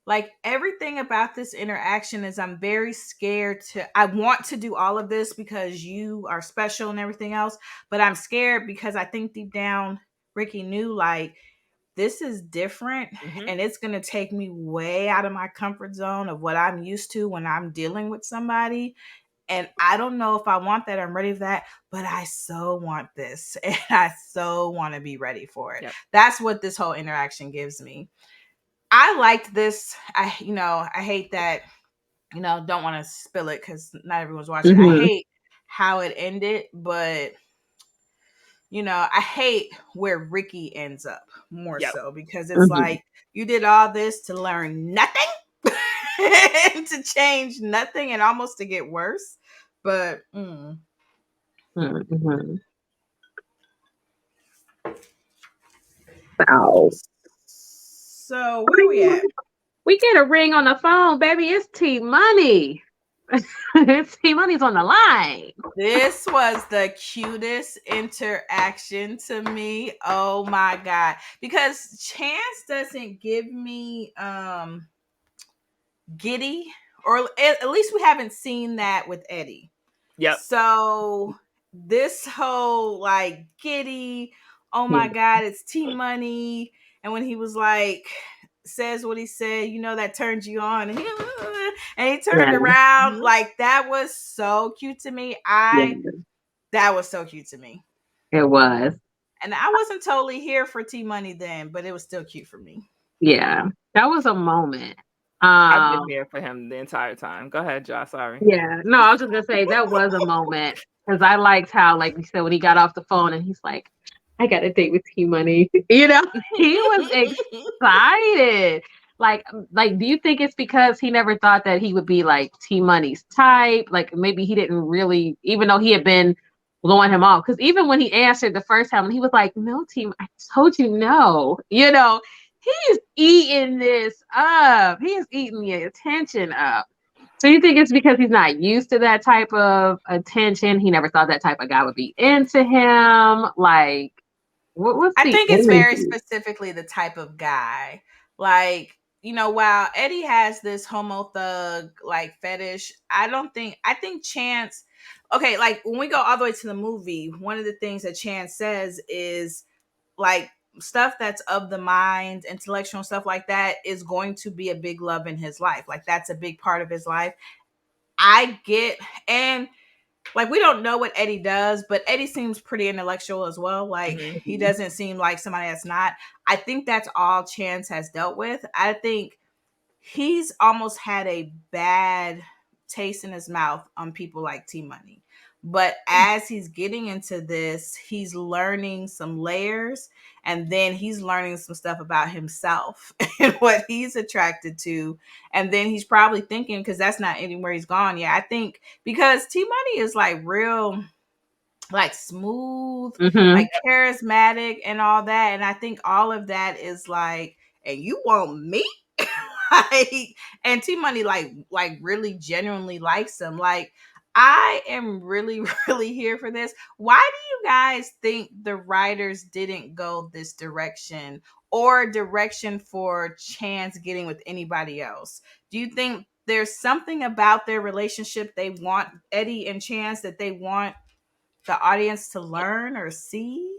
Speaker 6: Like everything about this interaction is I'm very scared I want to do all of this because you are special and everything else, but I'm scared because I think deep down Ricky knew like this is different and it's going to take me way out of my comfort zone of what I'm used to when I'm dealing with somebody. And I don't know if I want that. I'm ready for that, but I so want this and I so want to be ready for it. Yep. That's what this whole interaction gives me. I liked this. I hate that, don't want to spill it because not everyone's watching. I hate how it ended, but I hate where Ricky ends up more so because it's like you did all this to learn nothing and to change nothing and almost to get worse. But So where we at?
Speaker 2: We get a ring on the phone, baby. It's T Money. T Money's on the line.
Speaker 6: This was the cutest interaction to me. Oh my god! Because Chance doesn't give me giddy, or at least we haven't seen that with Eddie.
Speaker 5: Yep.
Speaker 6: So this whole like giddy, oh my god, it's T Money, and when he was like says what he said, that turns you on, and he turned around, like that was so cute to me. That was so cute to me.
Speaker 2: It was.
Speaker 6: And I wasn't totally here for T Money then, but it was still cute for me.
Speaker 2: Yeah, that was a moment.
Speaker 5: I've been here for him the entire time. Go ahead, Josh. Sorry.
Speaker 2: Yeah, no, I was just gonna say that was a moment because I liked how, like you said, when he got off the phone and he's like, "I got a date with T Money," he was excited. Like, do you think it's because he never thought that he would be like T Money's type? Like, maybe he didn't really, even though he had been blowing him off. Because even when he answered the first time, and he was like, "No, T, I told you no," he's eating this up. He is eating the attention up. So you think it's because he's not used to that type of attention? He never thought that type of guy would be into him. Like, what's
Speaker 6: I think it's very specifically the type of guy. Like, while Eddie has this homo thug like fetish, I think Chance, okay, like when we go all the way to the movie, one of the things that Chance says is like stuff that's of the mind, intellectual stuff like that is going to be a big love in his life. Like that's a big part of his life. I get, and like we don't know what Eddie does, but Eddie seems pretty intellectual as well. Like he doesn't seem like somebody that's not. I think that's all Chance has dealt with. I think he's almost had a bad taste in his mouth on people like T Money. But as he's getting into this, he's learning some layers, and then he's learning some stuff about himself and what he's attracted to. And then he's probably thinking, because that's not anywhere he's gone yet. I think because T Money is like real, like smooth, like charismatic and all that. And I think all of that is like and you want me? Like, and T Money like really genuinely likes him. Like, I am really, really here for this. Why do you guys think the writers didn't go this direction or direction for Chance getting with anybody else? Do you think there's something about their relationship they want, Eddie and Chance, that they want the audience to learn or see?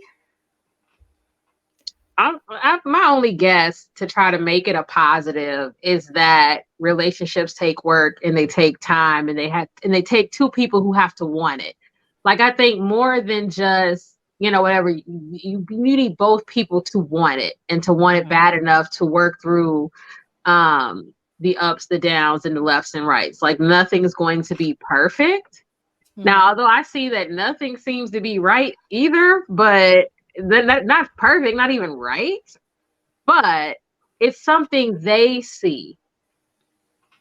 Speaker 2: My only guess to try to make it a positive is that relationships take work and they take time, and they take two people who have to want it. Like, I think more than just, whatever, you need both people to want it, and to want it bad enough to work through the ups, the downs, and the lefts and rights. Like, nothing's going to be perfect. Now, although I see that nothing seems to be right either, but not perfect, not even right, but it's something they see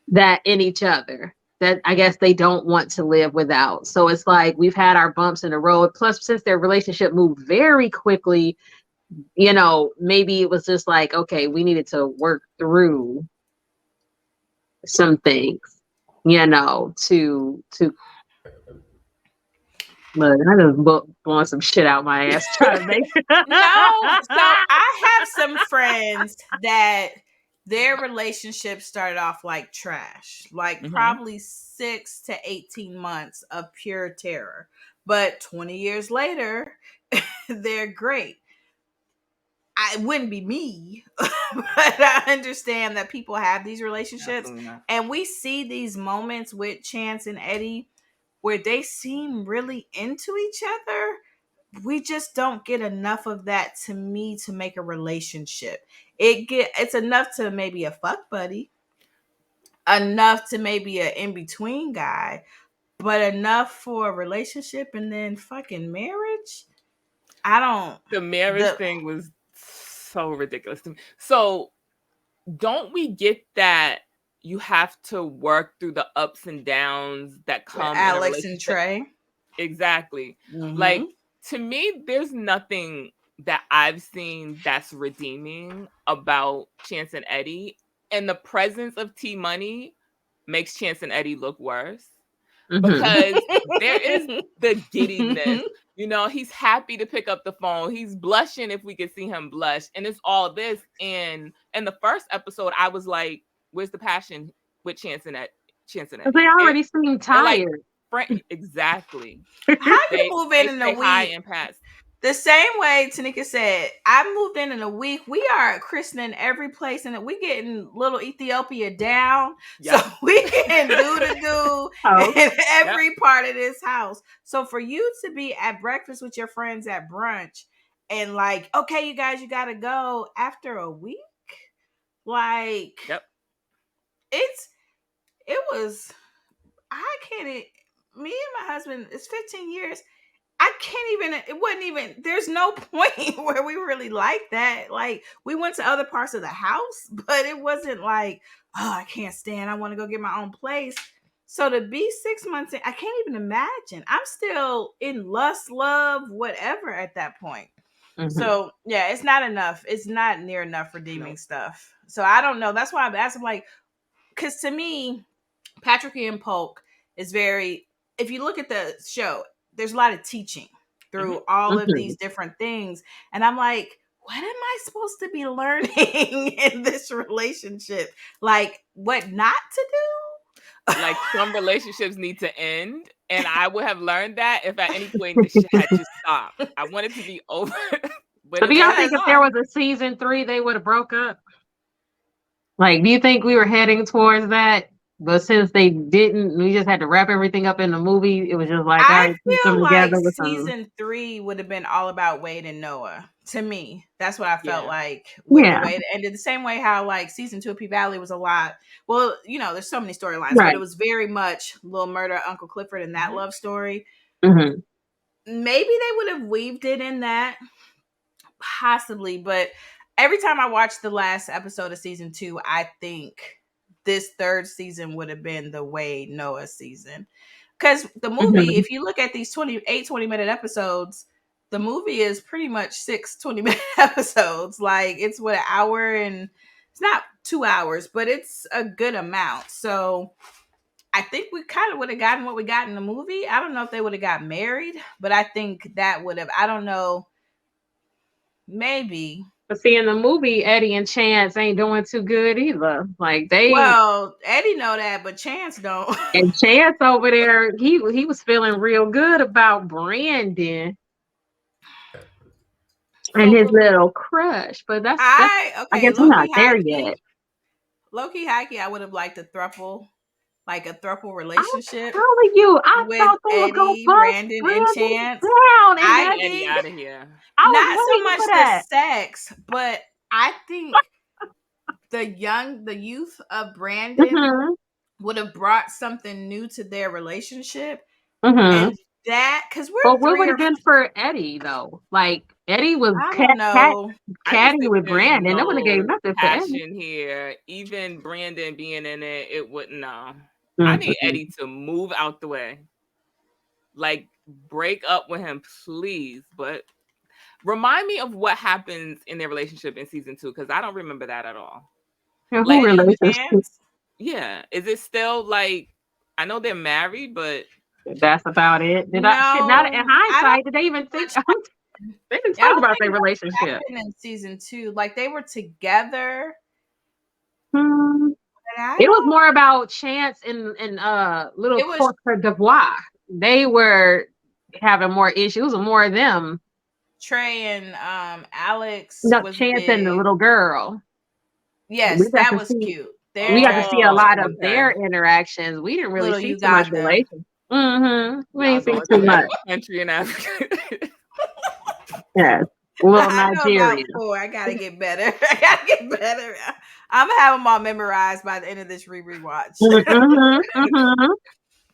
Speaker 2: that in each other that I guess they don't want to live without. So it's like, we've had our bumps in the road. Plus, since their relationship moved very quickly, maybe it was just like, okay, we needed to work through some things, to look, I just blowing some shit out my ass trying to make it.
Speaker 6: No, so I have some friends that their relationship started off like trash, like probably 6 to 18 months of pure terror. But 20 years later, they're great. It wouldn't be me, but I understand that people have these relationships. And we see these moments with Chance and Eddie where they seem really into each other. We just don't get enough of that, to me, to make a relationship. It's enough to maybe a fuck buddy, enough to maybe an in-between guy, but enough for a relationship and then fucking marriage?
Speaker 5: The marriage thing was so ridiculous to me. So don't we get that you have to work through the ups and downs that come in a
Speaker 6: Alex and
Speaker 5: relationship?
Speaker 6: Trey?
Speaker 5: Exactly. Like, to me, there's nothing that I've seen that's redeeming about Chance and Eddie. And the presence of T Money makes Chance and Eddie look worse. Because there is the giddiness. He's happy to pick up the phone. He's blushing if we could see him blush. And it's all this. And in the first episode, I was like, where's the passion with Chance and Eddie?
Speaker 2: They already seem tired.
Speaker 5: Exactly.
Speaker 6: How you move in a
Speaker 5: high
Speaker 6: week?
Speaker 5: and pass.
Speaker 6: The same way Tanika said, I moved in a week. We are christening every place, and we getting little Ethiopia down. Yep. So we can do in every part of this house. So for you to be at breakfast with your friends at brunch and like, okay, you guys, you got to go after a week. Like, it was, I can't, me and my husband, it's 15 years. I can't even, it wasn't even, there's no point where we really liked that. Like, we went to other parts of the house, but it wasn't like, oh, I can't stand, I want to go get my own place. So to be 6 months in, I can't even imagine. I'm still in lust, love, whatever at that point. So yeah, it's not enough. It's not near enough redeeming stuff. So I don't know. That's why I'm asking, like, because to me, Patrick Ian Polk is very, if you look at the show, there's a lot of teaching through all of these different things. And I'm like, what am I supposed to be learning in this relationship? Like, what not to do?
Speaker 5: Like, some relationships need to end. And I would have learned that if at any point the shit had just stopped. I want it to be over.
Speaker 2: But do y'all think if there was a season 3, they would have broke up? Like, do you think we were heading towards that? But since they didn't, we just had to wrap everything up in the movie. It was just like,
Speaker 6: I feel like season 3 would have been all about Wade and Noah. To me, that's what I felt like with the way it ended. The same way how like season 2 of P Valley was a lot. Well, there's so many storylines, but it was very much Little Murder, Uncle Clifford, and that love story. Maybe they would have weaved it in that, possibly. But every time I watch the last episode of season 2, I think this third season would have been the Wade Noah season. Because the movie, if you look at these 20-minute episodes, the movie is pretty much 6 20-minute episodes. Like, it's what, an hour and it's not 2 hours, but it's a good amount. So I think we kind of would have gotten what we got in the movie. I don't know if they would have got married, but I think that would have, I don't know, maybe.
Speaker 2: But see, in the movie, Eddie and Chance ain't doing too good either. Like
Speaker 6: Well, Eddie know that, but Chance don't.
Speaker 2: and Chance over there, he was feeling real good about Brandon and his little crush. But that's I
Speaker 6: okay,
Speaker 2: guess we're not there yet.
Speaker 6: Low-key, high-key, I would have liked a thruple. Like a thruple relationship.
Speaker 2: I'm telling you, I
Speaker 6: with
Speaker 2: thought they were gonna
Speaker 6: Eddie,
Speaker 2: bust
Speaker 6: Brandon, and Chance.
Speaker 2: down, and
Speaker 6: I
Speaker 5: Eddie out of here.
Speaker 6: Not so much the sex, but I think the youth of Brandon would have brought something new to their relationship, and that because
Speaker 2: what would have been for Eddie though? Like Eddie was catty with Brandon. That would have gave nothing for Eddie.
Speaker 5: Here, even Brandon being in it, it wouldn't know. I need Eddie to move out the way. Like, break up with him, please. But remind me of what happens in their relationship in season 2, because I don't remember that at all.
Speaker 2: Like,
Speaker 5: yeah, is it still like, I know they're married, but
Speaker 2: that's about it. Not in hindsight, did they even think? They didn't talk about their relationship
Speaker 6: in season 2. Like they were together.
Speaker 2: It was more about Chance and little Courte d'Ivoire. They were having more issues. It was more of them.
Speaker 6: Trey and Alex.
Speaker 2: No, Chance and the little girl.
Speaker 6: Yes, that was cute.
Speaker 2: We got to see a lot of their interactions. We didn't really see too much relation. We didn't see too much.
Speaker 5: Country in Africa.
Speaker 2: Yes. Well, Nigeria.
Speaker 6: I gotta get better. I'm gonna have them all memorized by the end of this rewatch.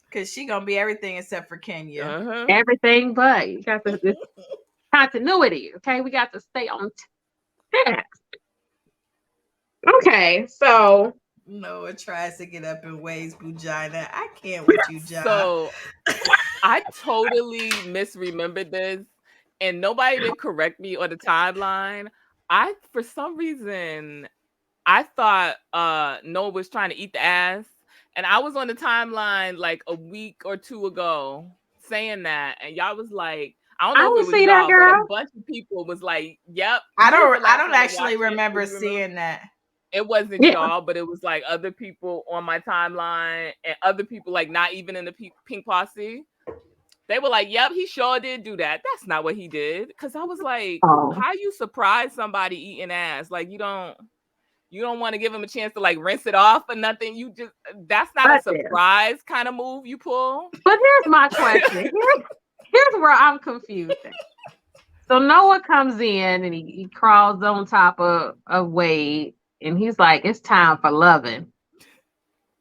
Speaker 6: Because she gonna be everything except for Kenya.
Speaker 2: Everything, but you got this continuity. Okay, we got to stay on task. Okay, so
Speaker 6: Noah tries to get up in Wade's vagina. I can't with you, John.
Speaker 5: So I totally misremembered this, and nobody did correct me on the timeline. For some reason, I thought Noah was trying to eat the ass, and I was on the timeline like a week or two ago saying that, and y'all was like, I don't know if it was y'all, but a bunch of people was like, "Yep."
Speaker 6: I don't actually remember seeing that.
Speaker 5: It wasn't y'all, but it was like other people on my timeline and other people like not even in the Pink Posse. They were like, "Yep, he sure did do that." That's not what he did. Because I was like, "How you surprise somebody eating ass? Like you don't want to give him a chance to like rinse it off or nothing. You just that's not a surprise kind of move you pull."
Speaker 2: But here's my question. Here's where I'm confused. So Noah comes in and he crawls on top of Wade. And he's like, "It's time for loving."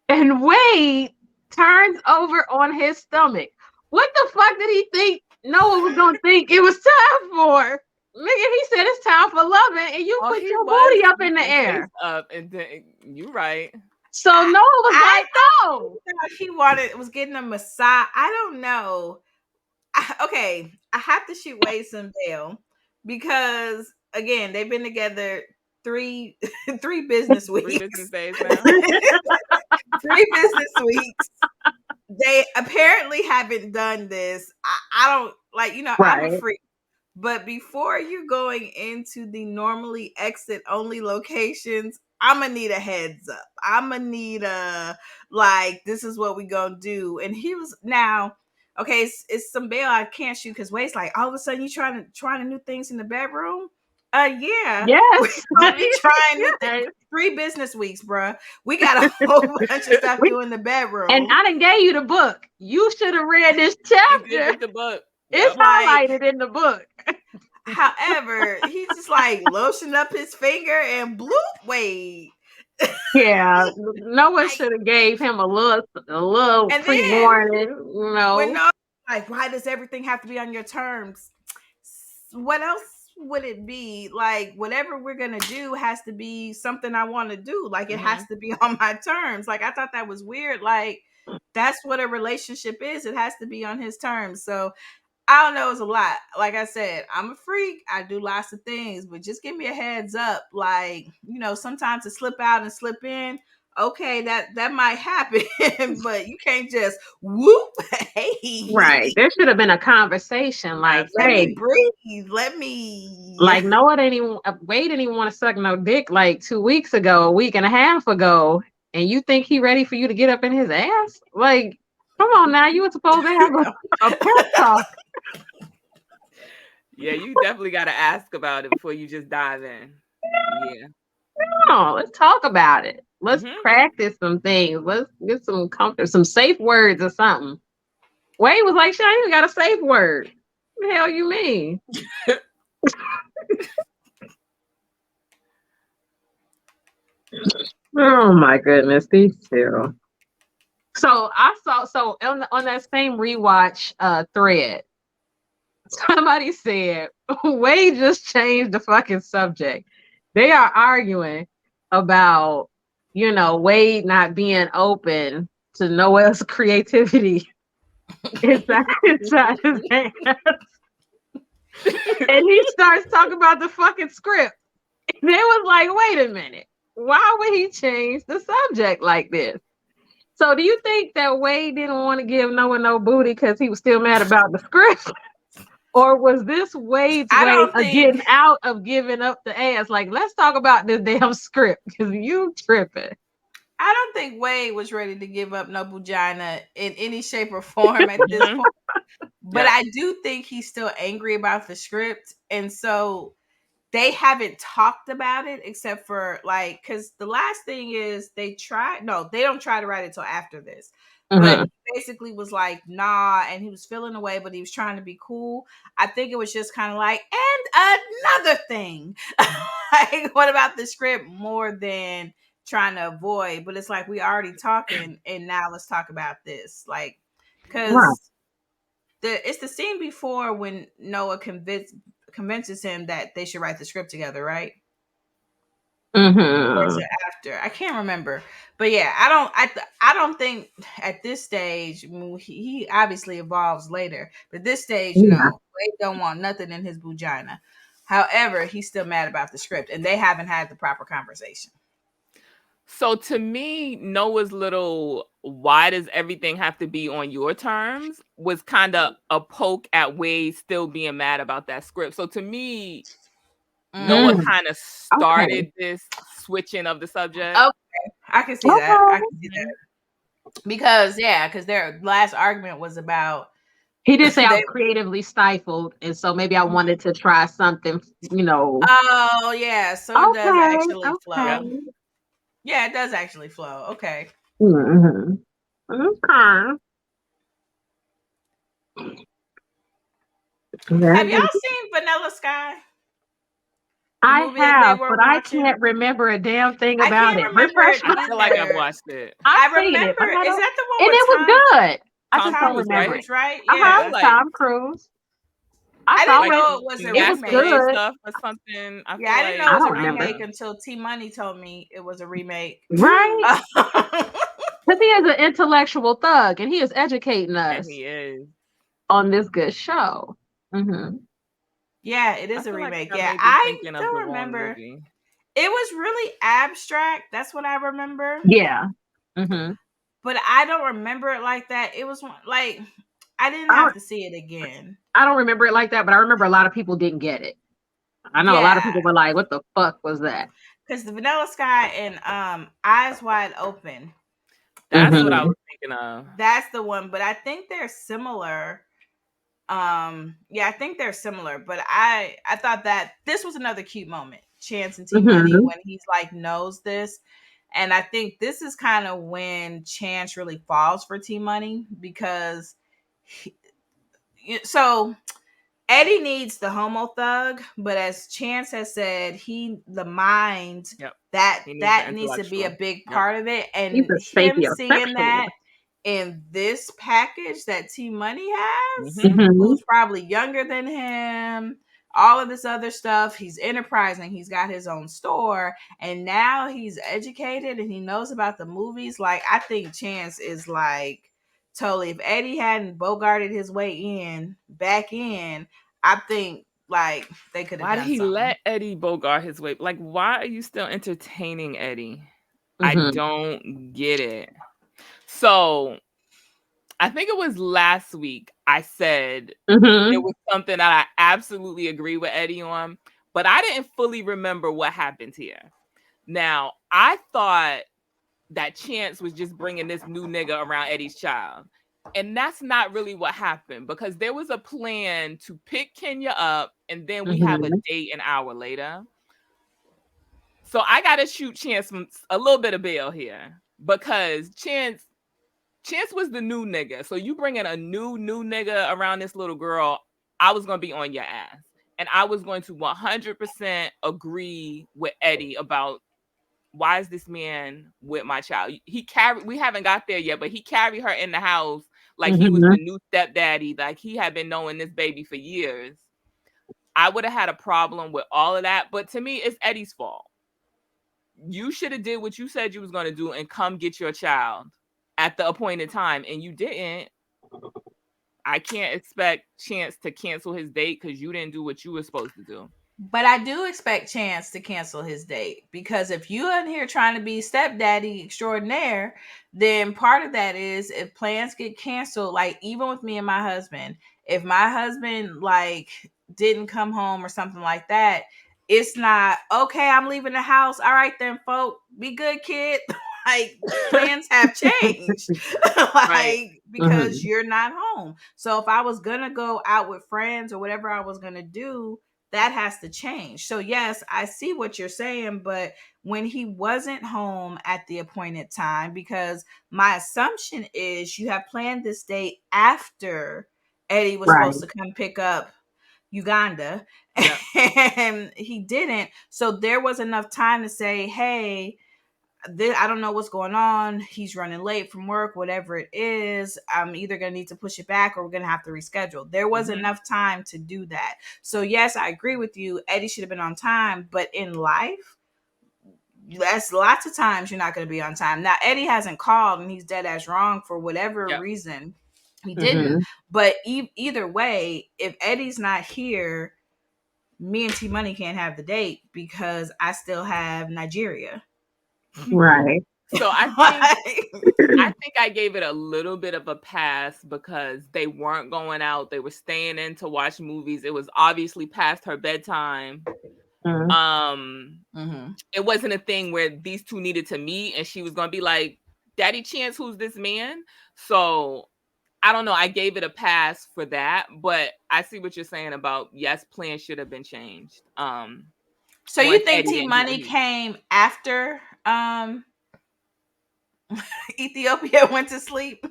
Speaker 2: And Wade turns over on his stomach. What the fuck did he think Noah was going to think it was time for? Nigga, he said it's time for loving, and you put your booty up in the air.
Speaker 5: And then, you're right.
Speaker 2: So Noah was no.
Speaker 6: He was getting a massage. I don't know. I have to shoot Wade some bail because, again, they've been together three business weeks.
Speaker 5: 3 business days now.
Speaker 6: 3 business weeks. They apparently haven't done this. I don't like, I'm a freak. But before you're going into the normally exit only locations, I'm gonna need a heads up. I'm gonna need this is what we gonna do. And he was it's some bail I can't shoot because Wade's like, all of a sudden you trying to new things in the bedroom. Yeah.
Speaker 2: Yes.
Speaker 6: We're trying 3 business weeks, bruh. We got a whole bunch of stuff to do in the bedroom.
Speaker 2: And I done gave you the book. You should have read this chapter.
Speaker 5: The book.
Speaker 2: It's highlighted in the book.
Speaker 6: However, he just like lotioned up his finger and bloop Wade.
Speaker 2: Yeah, Noah should have gave him a little pre-warning.
Speaker 6: Like, why does everything have to be on your terms? What else would it be? Like, whatever we're gonna do has to be something I want to do. Like, it has to be on my terms. Like, I thought that was weird. Like, that's what a relationship is. It has to be on his terms. So I don't know, it's a lot. Like I said, I'm a freak. I do lots of things, but just give me a heads up. Like, sometimes to slip out and slip in, okay, that might happen, but you can't just whoop. Hey,
Speaker 2: Right. There should have been a conversation like,
Speaker 6: let
Speaker 2: hey,
Speaker 6: me breathe. Let me.
Speaker 2: like Noah didn't even Wade didn't even want to suck no dick like 2 weeks ago, a week and a half ago, and you think he ready for you to get up in his ass? Like, come on now, you were supposed to have a pep talk.
Speaker 5: Yeah, you definitely got to ask about it before you just dive in. Yeah.
Speaker 2: Come on, let's talk about it. Let's
Speaker 5: Mhm.
Speaker 2: practice some things. Let's get some comfort, some safe words or something. Wade was like, "Shit, I even got a safe word." What the hell you mean? Oh my goodness, these two. So I saw on that same rewatch thread, somebody said Wade just changed the fucking subject. They are arguing about, Wade not being open to Noel's creativity inside his ass. And he starts talking about the fucking script. And they was like, wait a minute. Why would he change the subject like this? So do you think that Wade didn't want to give Noah no booty because he was still mad about the script? Or was this Wade's
Speaker 6: I
Speaker 2: way
Speaker 6: don't
Speaker 2: of
Speaker 6: think-
Speaker 2: getting out of giving up the ass? Like, let's talk about this damn script because you tripping.
Speaker 6: I don't think Wade was ready to give up no vagina in any shape or form at this point. But
Speaker 5: Yeah.
Speaker 6: I do think he's still angry about the script. And so they haven't talked about it except for because the last thing is they don't try to write it till after this. But he basically was like, nah, and he was feeling away, but he was trying to be cool. I think it was just kind of like, and another thing. Like, what about the script more than trying to avoid? But it's like, we already talking, and now let's talk about this. Like, because it's the scene before when Noah convinces him that they should write the script together, right? Or is it after? I can't remember. But yeah, I don't think at this stage, he obviously evolves later. But this stage, Wade don't want nothing in his vagina. However, he's still mad about the script, and they haven't had the proper conversation.
Speaker 5: So to me, Noah's little "why does everything have to be on your terms" was kind of a poke at Wade still being mad about that script. So to me, Noah kind of started this switching of the subject.
Speaker 6: Okay, I can see that. I can see that. Because their last argument was about
Speaker 2: he did say I was creatively stifled, and so maybe I wanted to try something,
Speaker 6: Oh yeah, so it does actually flow.
Speaker 2: Yep.
Speaker 6: Yeah, it does actually flow. Okay.
Speaker 2: Mm-hmm. Okay.
Speaker 6: Have y'all seen Vanilla Sky?
Speaker 2: I have, but I can't remember a damn thing about it.
Speaker 5: I feel like I've watched it.
Speaker 6: I remember. Is that the one?
Speaker 2: And it was good. I just don't
Speaker 5: Cruise,
Speaker 2: remember
Speaker 5: right?
Speaker 2: it.
Speaker 6: Right? Yeah.
Speaker 2: Tom Cruise.
Speaker 6: I didn't know it was a remake.
Speaker 2: Good.
Speaker 5: Stuff or something.
Speaker 6: I didn't know it was a remake until T Money told me it was a remake.
Speaker 2: Right? Because he is an intellectual thug, and he is educating us.
Speaker 5: And he is
Speaker 2: on this good show. Mm-hmm.
Speaker 6: Yeah, it is a remake.
Speaker 5: Like
Speaker 6: yeah, I don't remember. It was really abstract. That's what I remember.
Speaker 2: Yeah. Mm-hmm.
Speaker 6: But I don't remember it like that. It was like I didn't have to see it again.
Speaker 2: I don't remember it like that, but I remember a lot of people didn't get it. I know a lot of people were like, "What the fuck was that?"
Speaker 6: Because the Vanilla Sky and Eyes Wide Open.
Speaker 5: That's what I was thinking of.
Speaker 6: That's the one, but I think they're similar. I think they're similar, but I thought that this was another cute moment. Chance and T Money when he's like knows this. And I think this is kind of when Chance really falls for T Money because so Eddie needs the homo thug, but as Chance has said, the mind that needs to be a big part of it, and him seeing that in this package that T Money has, who's probably younger than him, all of this other stuff. He's enterprising. He's got his own store, and now he's educated and he knows about the movies. Like I think Chance is like totally. If Eddie hadn't bogarted his way back in, I think like they could have
Speaker 5: Why
Speaker 6: done
Speaker 5: did he
Speaker 6: something.
Speaker 5: let Eddie Bogart his way? Like, why are you still entertaining Eddie? I
Speaker 2: Mhm.
Speaker 5: don't get it. So I think it was last week I said
Speaker 2: Mhm.
Speaker 5: there was something that I absolutely agree with Eddie on, but I didn't fully remember what happened here. Now, I thought that Chance was just bringing this new nigga around Eddie's child. And that's not really what happened, because there was a plan to pick Kenya up and then we have a date an hour later. So I got to shoot Chance a little bit of bail here, because Chance was the new nigga. So you bringing a new nigga around this little girl, I was going to be on your ass. And I was going to 100% agree with Eddie about, why is this man with my child? We haven't got there yet, but he carried her in the house like he was the new stepdaddy, like he had been knowing this baby for years. I would have had a problem with all of that, but to me, it's Eddie's fault. You should have did what you said you was going to do and come get your child at the appointed time, and you didn't. I can't expect Chance to cancel his date because you didn't do what you were supposed to do.
Speaker 6: But I do expect Chance to cancel his date, because if you in here trying to be stepdaddy extraordinaire, then part of that is if plans get canceled, like even with me and my husband, if my husband like didn't come home or something like that, it's not okay. I'm leaving the house. All right, then, folk, be good, kid. Like plans have changed, like
Speaker 5: Right.
Speaker 6: because you're not home. So if I was gonna go out with friends or whatever I was gonna do, that has to change. So yes, I see what you're saying, but when he wasn't home at the appointed time, because my assumption is you have planned this date after Eddie was supposed to come pick up Uganda,
Speaker 5: Yep.
Speaker 6: and he didn't. So there was enough time to say, hey, I don't know what's going on. He's running late from work, whatever it is. I'm either going to need to push it back or we're going to have to reschedule. There was enough time to do that. So, yes, I agree with you. Eddie should have been on time. But in life, that's lots of times you're not going to be on time. Now, Eddie hasn't called and he's dead ass wrong for whatever reason. He didn't. But either way, if Eddie's not here, me and T Money can't have the date because I still have Nigeria.
Speaker 1: Right.
Speaker 5: So I think I gave it a little bit of a pass because they weren't going out. They were staying in to watch movies. It was obviously past her bedtime. It wasn't a thing where these two needed to meet and she was going to be like, Daddy Chance, who's this man? So I don't know. I gave it a pass for that, but I see what you're saying about, yes, plans should have been changed.
Speaker 6: So you think T Money came after Ethiopia went to sleep?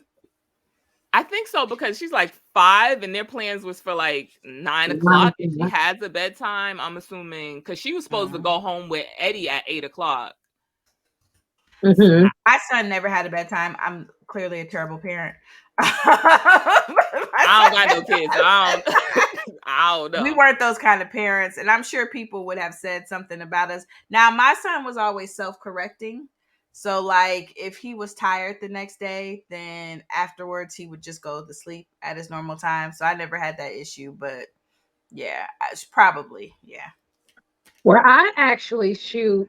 Speaker 5: I think so, because she's like 5 and their plans was for like 9 o'clock. If she has a bedtime, I'm assuming, because she was supposed to go home with Eddie at 8 o'clock.
Speaker 6: My son never had a bedtime. I'm clearly a terrible parent.
Speaker 5: I don't got no kids. So I don't know.
Speaker 6: We weren't those kind of parents, and I'm sure people would have said something about us. Now, my son was always self-correcting. So, like, if he was tired the next day, then afterwards he would just go to sleep at his normal time. So I never had that issue, but yeah, probably, yeah.
Speaker 2: Where I actually shoot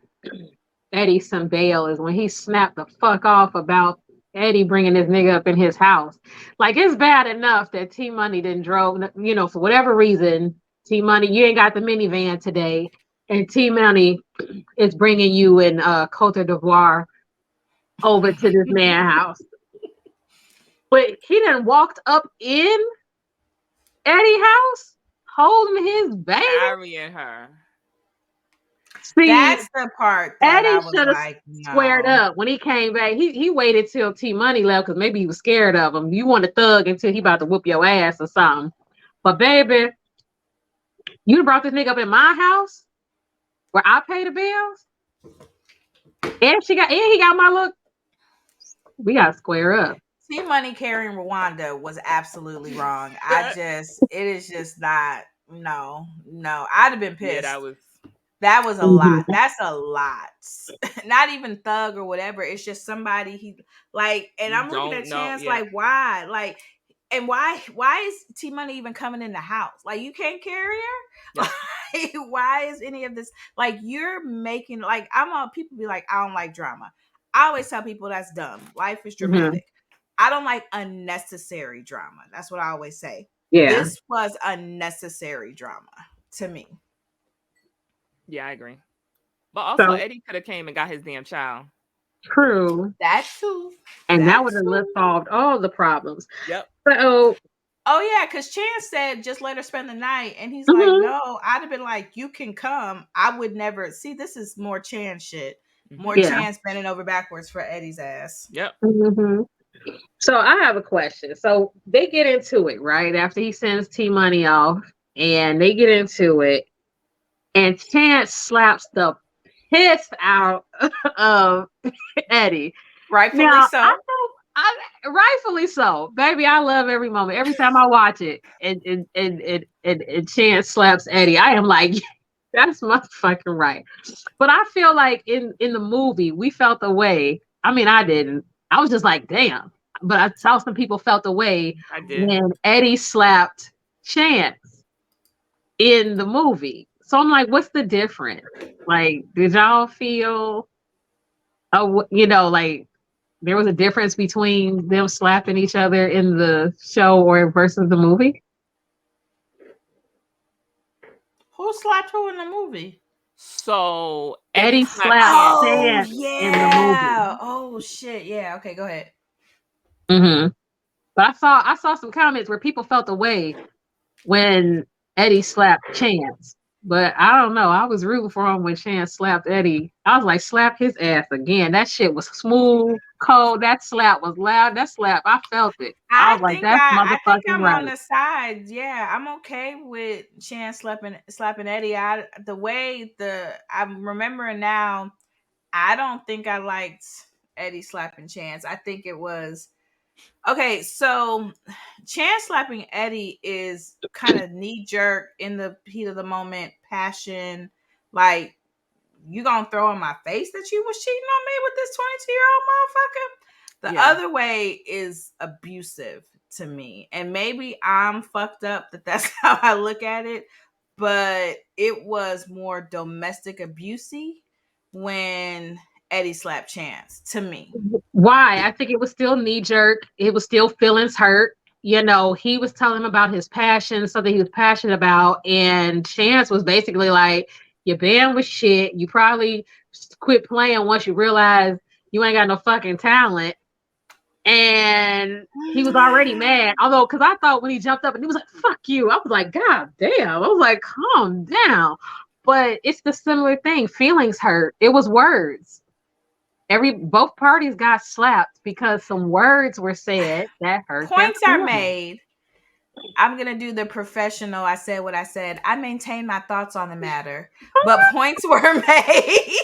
Speaker 2: Eddie some bail is when he snapped the fuck off about Eddie bringing this nigga up in his house. Like, it's bad enough that T Money didn't drove, for whatever reason, T Money, you ain't got the minivan today, and T Money is bringing you in Cote d'Ivoire over to this man's house. But he done walked up in Eddie's house holding his baby,
Speaker 5: carrying her.
Speaker 6: See, that's the part that Eddie should have like,
Speaker 2: squared up when he came back. He waited till T Money left because maybe he was scared of him. You want to thug until he about to whoop your ass or something. But baby, you brought this nigga up in my house where I pay the bills, and he got my look. We gotta square up.
Speaker 6: T Money carrying Rwanda was absolutely wrong. It is just not. No, I'd have been pissed.
Speaker 5: Yeah, that was.
Speaker 6: That was a lot.
Speaker 2: Mhm.
Speaker 6: That's a lot. Not even thug or whatever. It's just somebody he like. And I'm looking
Speaker 5: Don't
Speaker 6: at
Speaker 5: know.
Speaker 6: Chance
Speaker 5: Yeah.
Speaker 6: like, why? Like, and why is T Money even coming in the house? Like, you can't carry her.
Speaker 5: Yep.
Speaker 6: Like, why is any of this? Like, you're making like I'm on. People be like, I don't like drama. I always tell people that's dumb. Life is
Speaker 2: Mhm.
Speaker 6: dramatic. I don't like unnecessary drama. That's what I always say.
Speaker 2: Yeah.
Speaker 6: This was unnecessary drama to me.
Speaker 5: Yeah, I agree. But also,
Speaker 2: So
Speaker 5: Eddie could have came and got his damn child.
Speaker 2: true.
Speaker 6: That too.
Speaker 2: And that
Speaker 6: That
Speaker 2: would have
Speaker 6: too.
Speaker 2: solved all the problems.
Speaker 5: Yep.
Speaker 2: So
Speaker 6: Oh yeah, because Chance said just let her spend the night, and he's like,
Speaker 2: mhm.
Speaker 6: no. I'd have been like, you can come. I would never see. This is more Chance shit. More
Speaker 2: Yeah.
Speaker 6: Chance bending over backwards for Eddie's ass.
Speaker 5: Yep.
Speaker 2: Mhm. So I have a question. So they get into it, right? After he sends T Money off and they get into it, and Chance slaps the piss out of Eddie.
Speaker 6: Rightfully
Speaker 2: Now,
Speaker 6: so.
Speaker 2: rightfully so. Baby, I love every moment. Every time I watch it and Chance slaps Eddie, I am like, that's motherfucking right. But I feel like in the movie, we felt the way. I mean, I didn't. I was just like, damn. But I saw some people felt the way
Speaker 5: I did.
Speaker 2: when Eddie slapped Chance in the movie. So I'm like, what's the difference? Like, did y'all feel, like there was a difference between them slapping each other in the show or versus the movie?
Speaker 6: Who slapped who in the movie?
Speaker 5: So
Speaker 2: Eddie
Speaker 5: slapped
Speaker 2: slapped
Speaker 5: Chance.
Speaker 6: Oh
Speaker 2: Chance in the
Speaker 6: yeah.
Speaker 2: movie.
Speaker 6: Oh shit. Yeah. Okay. Go ahead.
Speaker 2: Mm-hmm. But I saw some comments where people felt the way when Eddie slapped Chance. But I don't know. I was rooting for him when Chance slapped Eddie. I was like, slap his ass again. That shit was smooth, cold. That slap was loud. That slap, I felt it. I was like, that's
Speaker 6: I think
Speaker 2: motherfucking
Speaker 6: I'm on
Speaker 2: right.
Speaker 6: the side. Yeah, I'm okay with Chance slapping Eddie. I'm remembering now. I don't think I liked Eddie slapping Chance. I think it was okay. So Chance slapping Eddie is kind of knee jerk in the heat of the moment, passion. Like, you gonna throw in my face that you was cheating on me with this 22-year-old motherfucker? The
Speaker 5: Yeah.
Speaker 6: other way is abusive to me. And maybe I'm fucked up that that's how I look at it, but it was more domestic abusey when Eddie slapped Chance to me.
Speaker 2: Why? I think it was still knee jerk. It was still feelings hurt. He was telling him about his passion, something he was passionate about. And Chance was basically like, your band was shit. You probably quit playing once you realize you ain't got no fucking talent. And he was already mad. Although, because I thought when he jumped up and he was like, fuck you, I was like, God damn. I was like, calm down. But it's the similar thing. Feelings hurt. It was words. Both parties got slapped because some words were said that hurt their
Speaker 6: Points are
Speaker 2: feelings.
Speaker 6: made. I'm gonna do the professional. I said what I said. I maintain my thoughts on the matter, but points were made.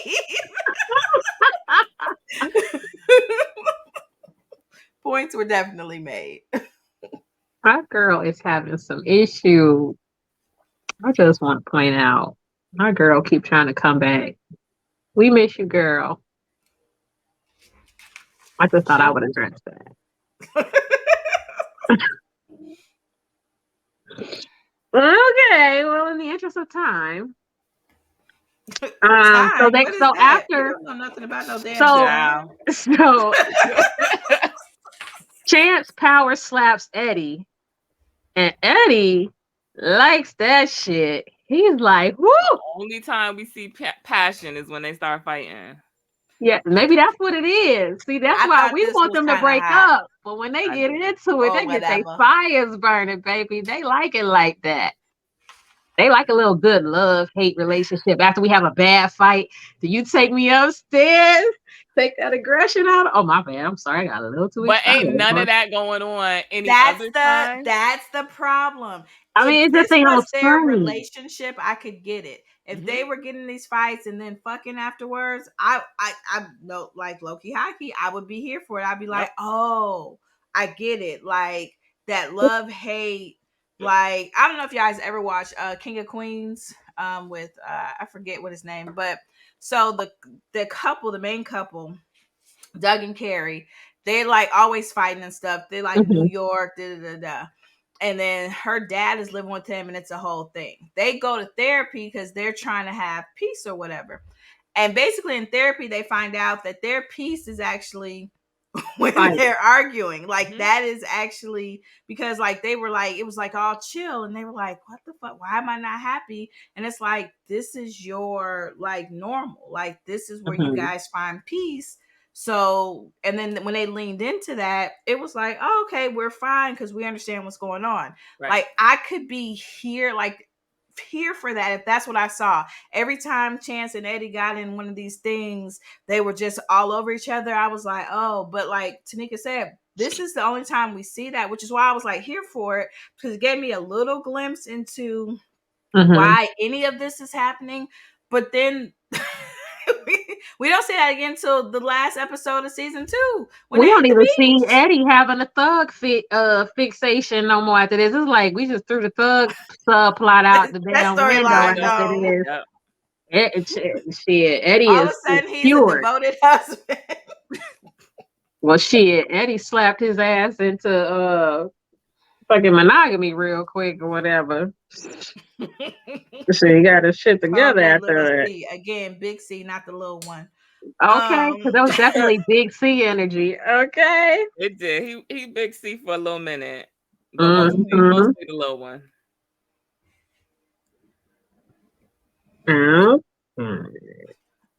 Speaker 6: Points were definitely made.
Speaker 2: My girl is having some issue. I just want to point out, my girl keep trying to come back. We miss you, girl. I just thought I would address that. Okay, well, in the interest of time, so
Speaker 6: Time?
Speaker 2: they
Speaker 6: What is
Speaker 2: so
Speaker 6: that? You
Speaker 2: after
Speaker 6: don't know nothing about no damn
Speaker 2: so
Speaker 6: time.
Speaker 2: so Chance power slaps Eddie, and Eddie likes that shit. He's like, whoo!
Speaker 5: Only time we see passion is when they start fighting.
Speaker 2: Yeah, maybe that's what it is. See, that's
Speaker 6: I
Speaker 2: why
Speaker 6: thought
Speaker 2: we
Speaker 6: this
Speaker 2: want
Speaker 6: was
Speaker 2: them to
Speaker 6: kinda
Speaker 2: break
Speaker 6: hot.
Speaker 2: up. But when they get into it,
Speaker 6: Oh,
Speaker 2: they get their
Speaker 6: whatever.
Speaker 2: fires burning, baby. They like it like that. They like a little good love-hate relationship. After we have a bad fight, do you take me upstairs? Take that aggression out? Oh, my bad. I'm sorry. I got a little too
Speaker 5: But
Speaker 2: excited.
Speaker 5: ain't none of that going on any
Speaker 6: That's
Speaker 5: other time.
Speaker 6: that's the problem.
Speaker 2: I mean,
Speaker 6: If
Speaker 2: it just
Speaker 6: this
Speaker 2: ain't on
Speaker 6: was their
Speaker 2: screen.
Speaker 6: relationship, I could get it. If they were getting these fights and then fucking afterwards, I know, like Loki hockey, I would be here for it. I'd be like, oh, I get it. Like that love hate. Like, I don't know if you guys ever watched King of Queens. with I forget what his name, but so the main couple, Doug and Carrie, they like always fighting and stuff. They like New York, da da da da. And then her dad is living with him, and it's a whole thing. They go to therapy because they're trying to have peace or whatever. And basically, in therapy, they find out that their peace is actually when they're arguing. Like that is actually because like they were like, it was like all chill, and they were like, what the fuck? Why am I not happy? And it's like, this is your like normal. Like this is where you guys find peace. So, and then when they leaned into that, it was like, oh, okay, we're fine because we understand what's going on.
Speaker 5: Right.
Speaker 6: Like I could be here, like here for that if that's what I saw. Every time Chance and Eddie got in one of these things, they were just all over each other. I was like, oh, but like Tanika said, this is the only time we see that, which is why I was like here for it, because it gave me a little glimpse into why any of this is happening. But then we don't see that again until the last episode of season 2.
Speaker 2: We don't even see Eddie having a thug fixation no more after this. It's like we just threw the thug subplot out the damn window after this. Shit, Eddie
Speaker 6: all
Speaker 2: is
Speaker 6: of a sudden he's
Speaker 2: cured.
Speaker 6: a devoted husband.
Speaker 2: Well, shit, Eddie slapped his ass into fucking monogamy real quick or whatever. So he got his shit together after it.
Speaker 6: Again, big C, not the little one.
Speaker 2: Okay, because that was definitely big C energy. Okay,
Speaker 5: it did. He big C for a little minute, but mostly the little one.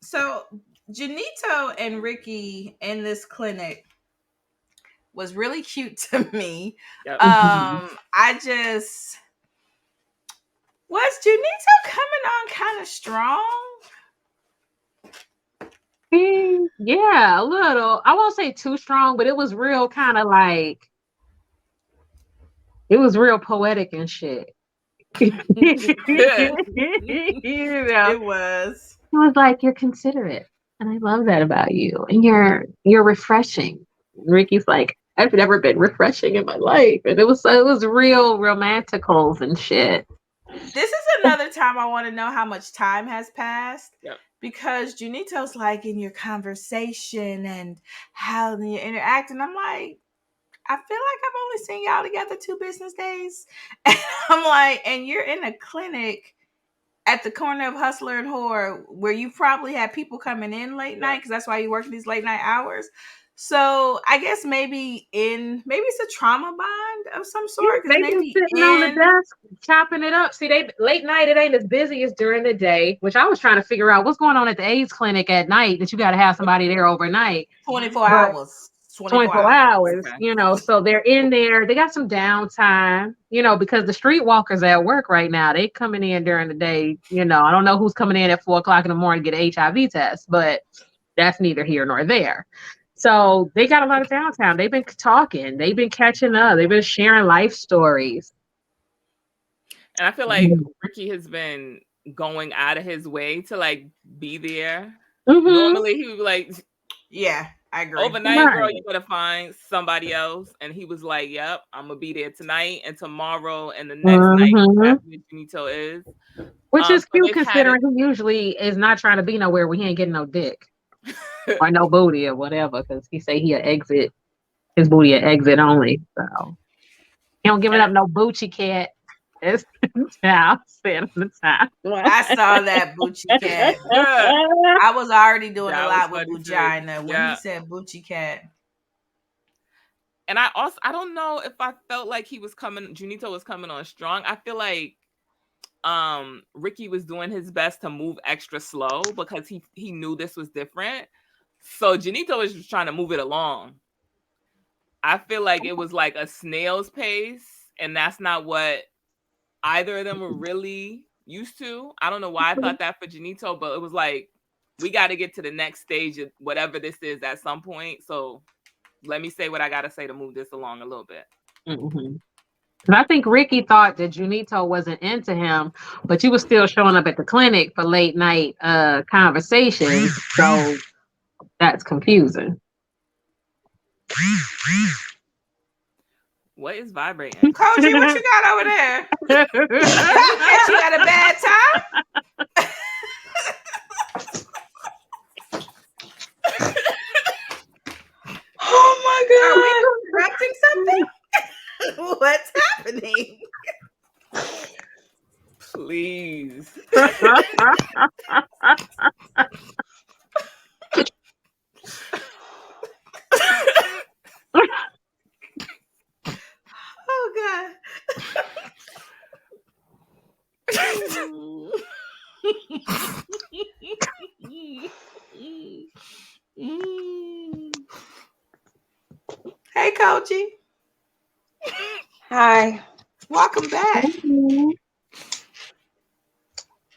Speaker 6: So Janito and Ricky in this clinic was really cute to me.
Speaker 5: Yep.
Speaker 6: I just was Janito coming on kind of strong.
Speaker 2: Yeah, a little. I won't say too strong, but it was real kind of like it was real poetic and shit. You know,
Speaker 6: it was
Speaker 2: like, you're considerate, and I love that about you, and you're refreshing. Ricky's like, I've never been refreshing in my life, and it was real romanticals and shit.
Speaker 6: This is another time I want to know how much time has passed.
Speaker 5: Yep.
Speaker 6: Because Junito's like, in your conversation and how you interact, and I'm like, I feel like I've only seen y'all together 2 business days. And I'm like, and you're in a clinic at the corner of Hustler and Whore where you probably had people coming in late night because that's why you work these late night hours. So I guess maybe it's a trauma bond of some sort.
Speaker 2: They maybe sitting on the desk chopping it up. See, they late night, it ain't as busy as during the day, which I was trying to figure out what's going on at the AIDS clinic at night that you got to have somebody there overnight.
Speaker 6: 24 hours.
Speaker 2: 24 hours, you know, so they're in there. They got some downtime, you know, because the streetwalkers are at work right now. They coming in during the day, you know. I don't know who's coming in at 4:00 in the morning to get an HIV test, but that's neither here nor there. So they got a lot of downtime. They've been talking. They've been catching up. They've been sharing life stories.
Speaker 5: And I feel like Ricky has been going out of his way to like be there. Normally he would be like,
Speaker 6: yeah, I agree.
Speaker 5: Overnight, girl, you gotta find somebody else. And he was like, yep, I'm gonna be there tonight and tomorrow and the next night Junito is.
Speaker 2: Which is cute considering he usually is not trying to be nowhere where he ain't getting no dick. Or no booty or whatever, because he say he'll exit his booty at exit only. So he don't give it up no Boochie cat. It's I
Speaker 6: saw that Boochie cat. I was already doing a lot with vagina when he said Boochie cat.
Speaker 5: And I don't know if I felt like Junito was coming on strong. I feel like Ricky was doing his best to move extra slow because he knew this was different. So Junito was just trying to move it along. I feel like it was like a snail's pace, and that's not what either of them were really used to. I don't know why I thought that for Junito, but it was like, we got to get to the next stage of whatever this is at some point. So let me say what I got to say to move this along a little bit.
Speaker 2: I think Ricky thought that Junito wasn't into him, but you were still showing up at the clinic for late night conversations. So that's confusing.
Speaker 5: What is vibrating?
Speaker 6: Koji, what you got over there? Did we catch you at a bad time?
Speaker 4: Oh
Speaker 6: Are we interrupting something? What's happening?
Speaker 5: Please.
Speaker 6: Oh God. Hey, Koji.
Speaker 7: Hi.
Speaker 6: Welcome back.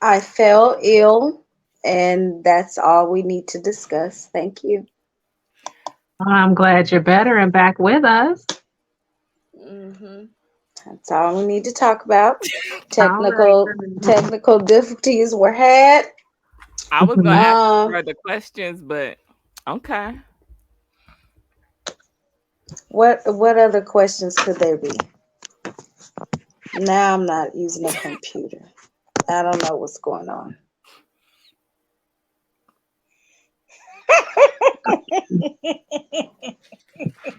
Speaker 7: I fell ill, and that's all we need to discuss. Thank you.
Speaker 2: I'm glad you're better and back with us.
Speaker 6: Mm-hmm.
Speaker 7: That's all we need to talk about.
Speaker 2: All right.
Speaker 7: Technical difficulties were had.
Speaker 5: I was gonna ask
Speaker 7: Um,
Speaker 5: further questions, but okay.
Speaker 7: what other questions could there be? Now I'm not using a computer. I don't know what's going on.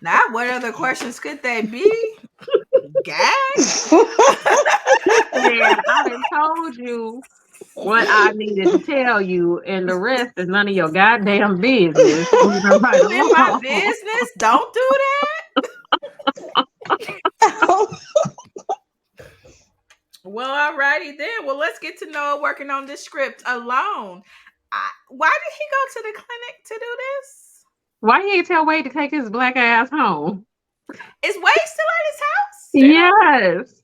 Speaker 6: Now, what other questions could they be? Gag?
Speaker 2: Yeah, I done told you what I needed to tell you, and the rest is none of your goddamn business. Moving right
Speaker 6: You in my
Speaker 2: along.
Speaker 6: business? Don't do that. Well, alrighty then. Well, let's get to Noah working on this script alone. Why did he go to the clinic to do this?
Speaker 2: Why he ain't tell Wade to take his black ass home?
Speaker 6: Is Wade still at his house?
Speaker 2: Yes.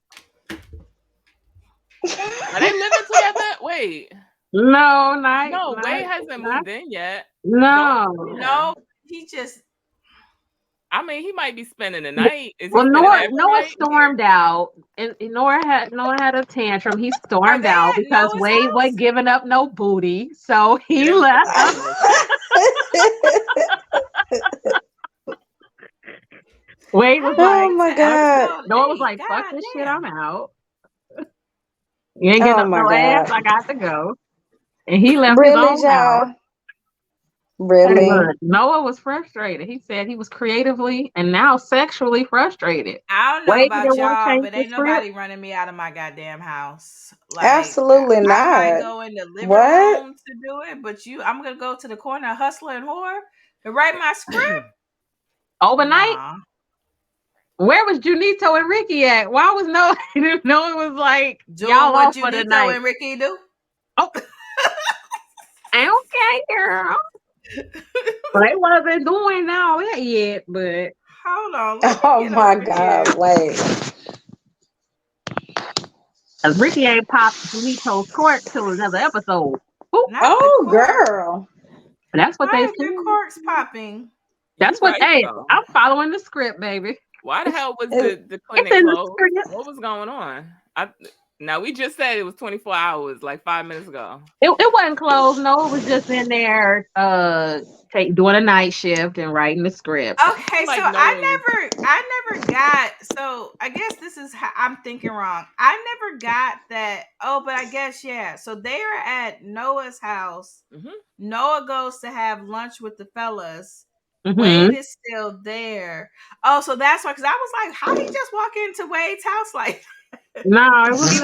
Speaker 5: Are they living together? Wait.
Speaker 2: No,
Speaker 5: Wade hasn't moved in yet.
Speaker 6: No, he just.
Speaker 5: I mean, he might be spending the night.
Speaker 2: Well, Noah stormed out, and Noah had a tantrum. He stormed out because Wade wasn't giving up no booty, so he left. Wade was like,
Speaker 7: "Oh my God!"
Speaker 2: Noah was like, "Fuck this shit, I'm out. You ain't getting up no ass. I got to go." And he left his own house.
Speaker 7: Really?
Speaker 2: Noah was frustrated. He said he was creatively and now sexually frustrated.
Speaker 6: I don't know about y'all, but ain't nobody running me out of my goddamn house. Like,
Speaker 7: absolutely not.
Speaker 6: I might go in the living room to do it, but I'm gonna go to the corner of Hustler and Whore and write my script
Speaker 2: overnight. Nah. Where was Junito and Ricky at? Why was Noah? Noah was like,
Speaker 6: doing y'all what Junito and Ricky do.
Speaker 2: Oh, okay, girl. They wasn't doing all that yet, but
Speaker 6: hold on.
Speaker 7: Oh my God, wait.
Speaker 2: Cause Ricky ain't popped Junito's court till another episode.
Speaker 7: Oh, girl.
Speaker 2: That's what they said.
Speaker 6: Your corks popping.
Speaker 2: That's what I'm following the script, baby.
Speaker 5: Why the hell was the clinic closed? What was going on? Now we just said it was 24 hours, like 5 minutes ago.
Speaker 2: It wasn't closed. No, it was just in there doing a night shift and writing the script.
Speaker 6: Okay, so I never got. So I guess this is how I'm thinking wrong. I never got that. Oh, but I guess So they are at Noah's house. Mm-hmm. Noah goes to have lunch with the fellas. Mm-hmm. Wade is still there. Oh, so that's why. Because I was like, how did he just walk into Wade's house like?
Speaker 2: No, it was he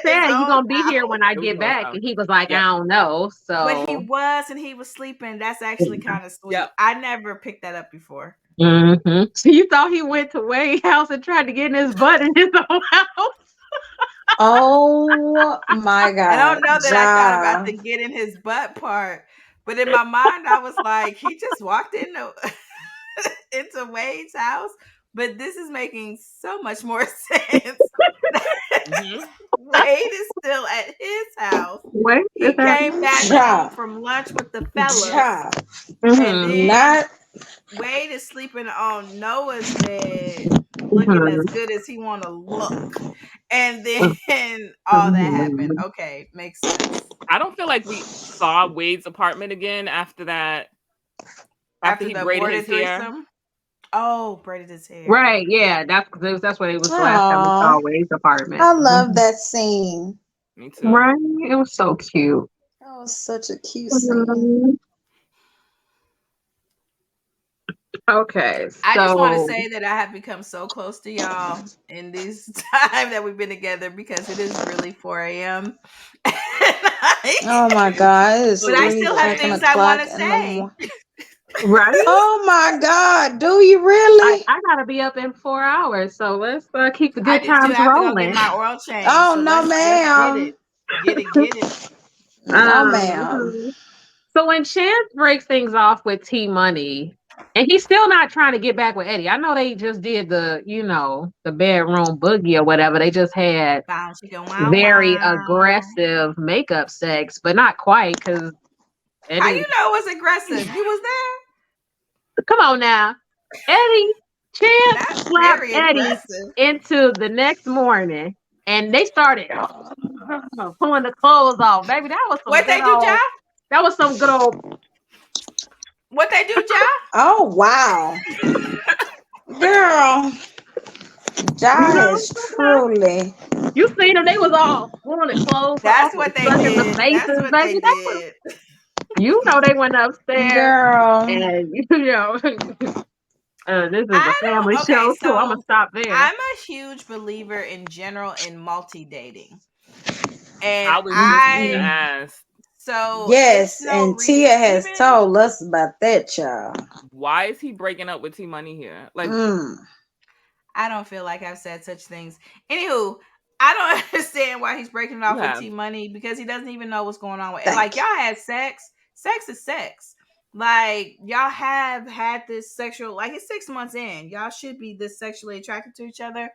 Speaker 2: said you're gonna be here when I get back, and he was like, I don't know. So,
Speaker 6: but he was sleeping. That's actually kind of sweet. Yep. I never picked that up before.
Speaker 2: Mm-hmm. So you thought he went to Wade's house and tried to get in his butt in his own house?
Speaker 7: Oh my God!
Speaker 6: I don't know that I thought about the get in his butt part, but in my mind I was like, he just walked into Wade's house. But this is making so much more sense. Mm-hmm. Wade is still at his house. He came back home from lunch with the fellas. And then Wade is sleeping on Noah's bed, looking as good as he want to look. And then all that happened. Okay, makes sense.
Speaker 5: I don't feel like we saw Wade's apartment again after that. After he braided his hair.
Speaker 6: Oh, braided his hair.
Speaker 2: Right, yeah, that's what it was the last time we saw Wade's apartment.
Speaker 7: I love that scene.
Speaker 5: Me too.
Speaker 2: Right, it was so cute.
Speaker 7: That was such a cute scene.
Speaker 2: Okay, so
Speaker 6: I just want to say that I have become so close to y'all in this time that we've been together because it is really 4 a.m.
Speaker 7: Oh my God, it's
Speaker 6: But I
Speaker 7: 3
Speaker 6: still have
Speaker 7: fucking
Speaker 6: things I want
Speaker 7: o'clock
Speaker 6: to
Speaker 7: in the
Speaker 6: say.
Speaker 7: morning.
Speaker 2: right,
Speaker 7: Oh my God, do you really?
Speaker 2: I gotta be up in 4 hours, so let's keep the
Speaker 6: I
Speaker 2: good
Speaker 6: do too.
Speaker 2: times
Speaker 6: I have to go get
Speaker 2: rolling.
Speaker 6: my oil change.
Speaker 7: Oh
Speaker 6: So
Speaker 7: no,
Speaker 6: let's
Speaker 7: ma'am.
Speaker 6: get it.
Speaker 7: No, ma'am.
Speaker 2: So when Chance breaks things off with T Money, and he's still not trying to get back with Eddie. I know they just did the bedroom boogie or whatever. They just had
Speaker 6: Bounce, chicken, wow,
Speaker 2: very
Speaker 6: wow.
Speaker 2: aggressive makeup sex, but not quite because
Speaker 6: How
Speaker 2: Eddie.
Speaker 6: you know it was aggressive? You was there.
Speaker 2: Come on now, Eddie. Chance
Speaker 6: That's
Speaker 2: slapped
Speaker 6: very
Speaker 2: Eddie
Speaker 6: aggressive.
Speaker 2: into the next morning, and they started pulling the clothes off. Baby, that was some
Speaker 6: What
Speaker 2: good
Speaker 6: they do, Ja?
Speaker 2: old. That was some good old.
Speaker 6: What they do, Ja?
Speaker 7: Oh wow. Girl,
Speaker 2: You
Speaker 7: Ja
Speaker 2: know,
Speaker 7: is truly.
Speaker 2: you seen them? They was all pulling the clothes off
Speaker 6: That's
Speaker 2: and
Speaker 6: what they
Speaker 2: sucking the
Speaker 6: did. That's
Speaker 2: faces,
Speaker 6: what
Speaker 2: baby.
Speaker 6: they
Speaker 2: That was,
Speaker 6: did.
Speaker 2: they went upstairs
Speaker 7: Girl.
Speaker 2: and this is a
Speaker 6: I
Speaker 2: family
Speaker 6: don't. Okay,
Speaker 2: show too. I'm gonna
Speaker 6: so
Speaker 2: stop there.
Speaker 6: I'm a huge believer in general in multi dating, and
Speaker 5: I was just gonna
Speaker 6: I
Speaker 5: ask,
Speaker 6: so it's
Speaker 7: Yes,
Speaker 6: no
Speaker 7: and Tia
Speaker 6: reason.
Speaker 7: has
Speaker 6: Even
Speaker 7: told us about that, child.
Speaker 5: why is he breaking up with T Money here? Like,
Speaker 6: I don't feel like I've said such things. Anywho, I don't understand why he's breaking it off with T Money because he doesn't even know what's going on with it. Like, y'all had sex. Sex is sex. Like, y'all have had this sexual, like, it's 6 months in. Y'all should be this sexually attracted to each other.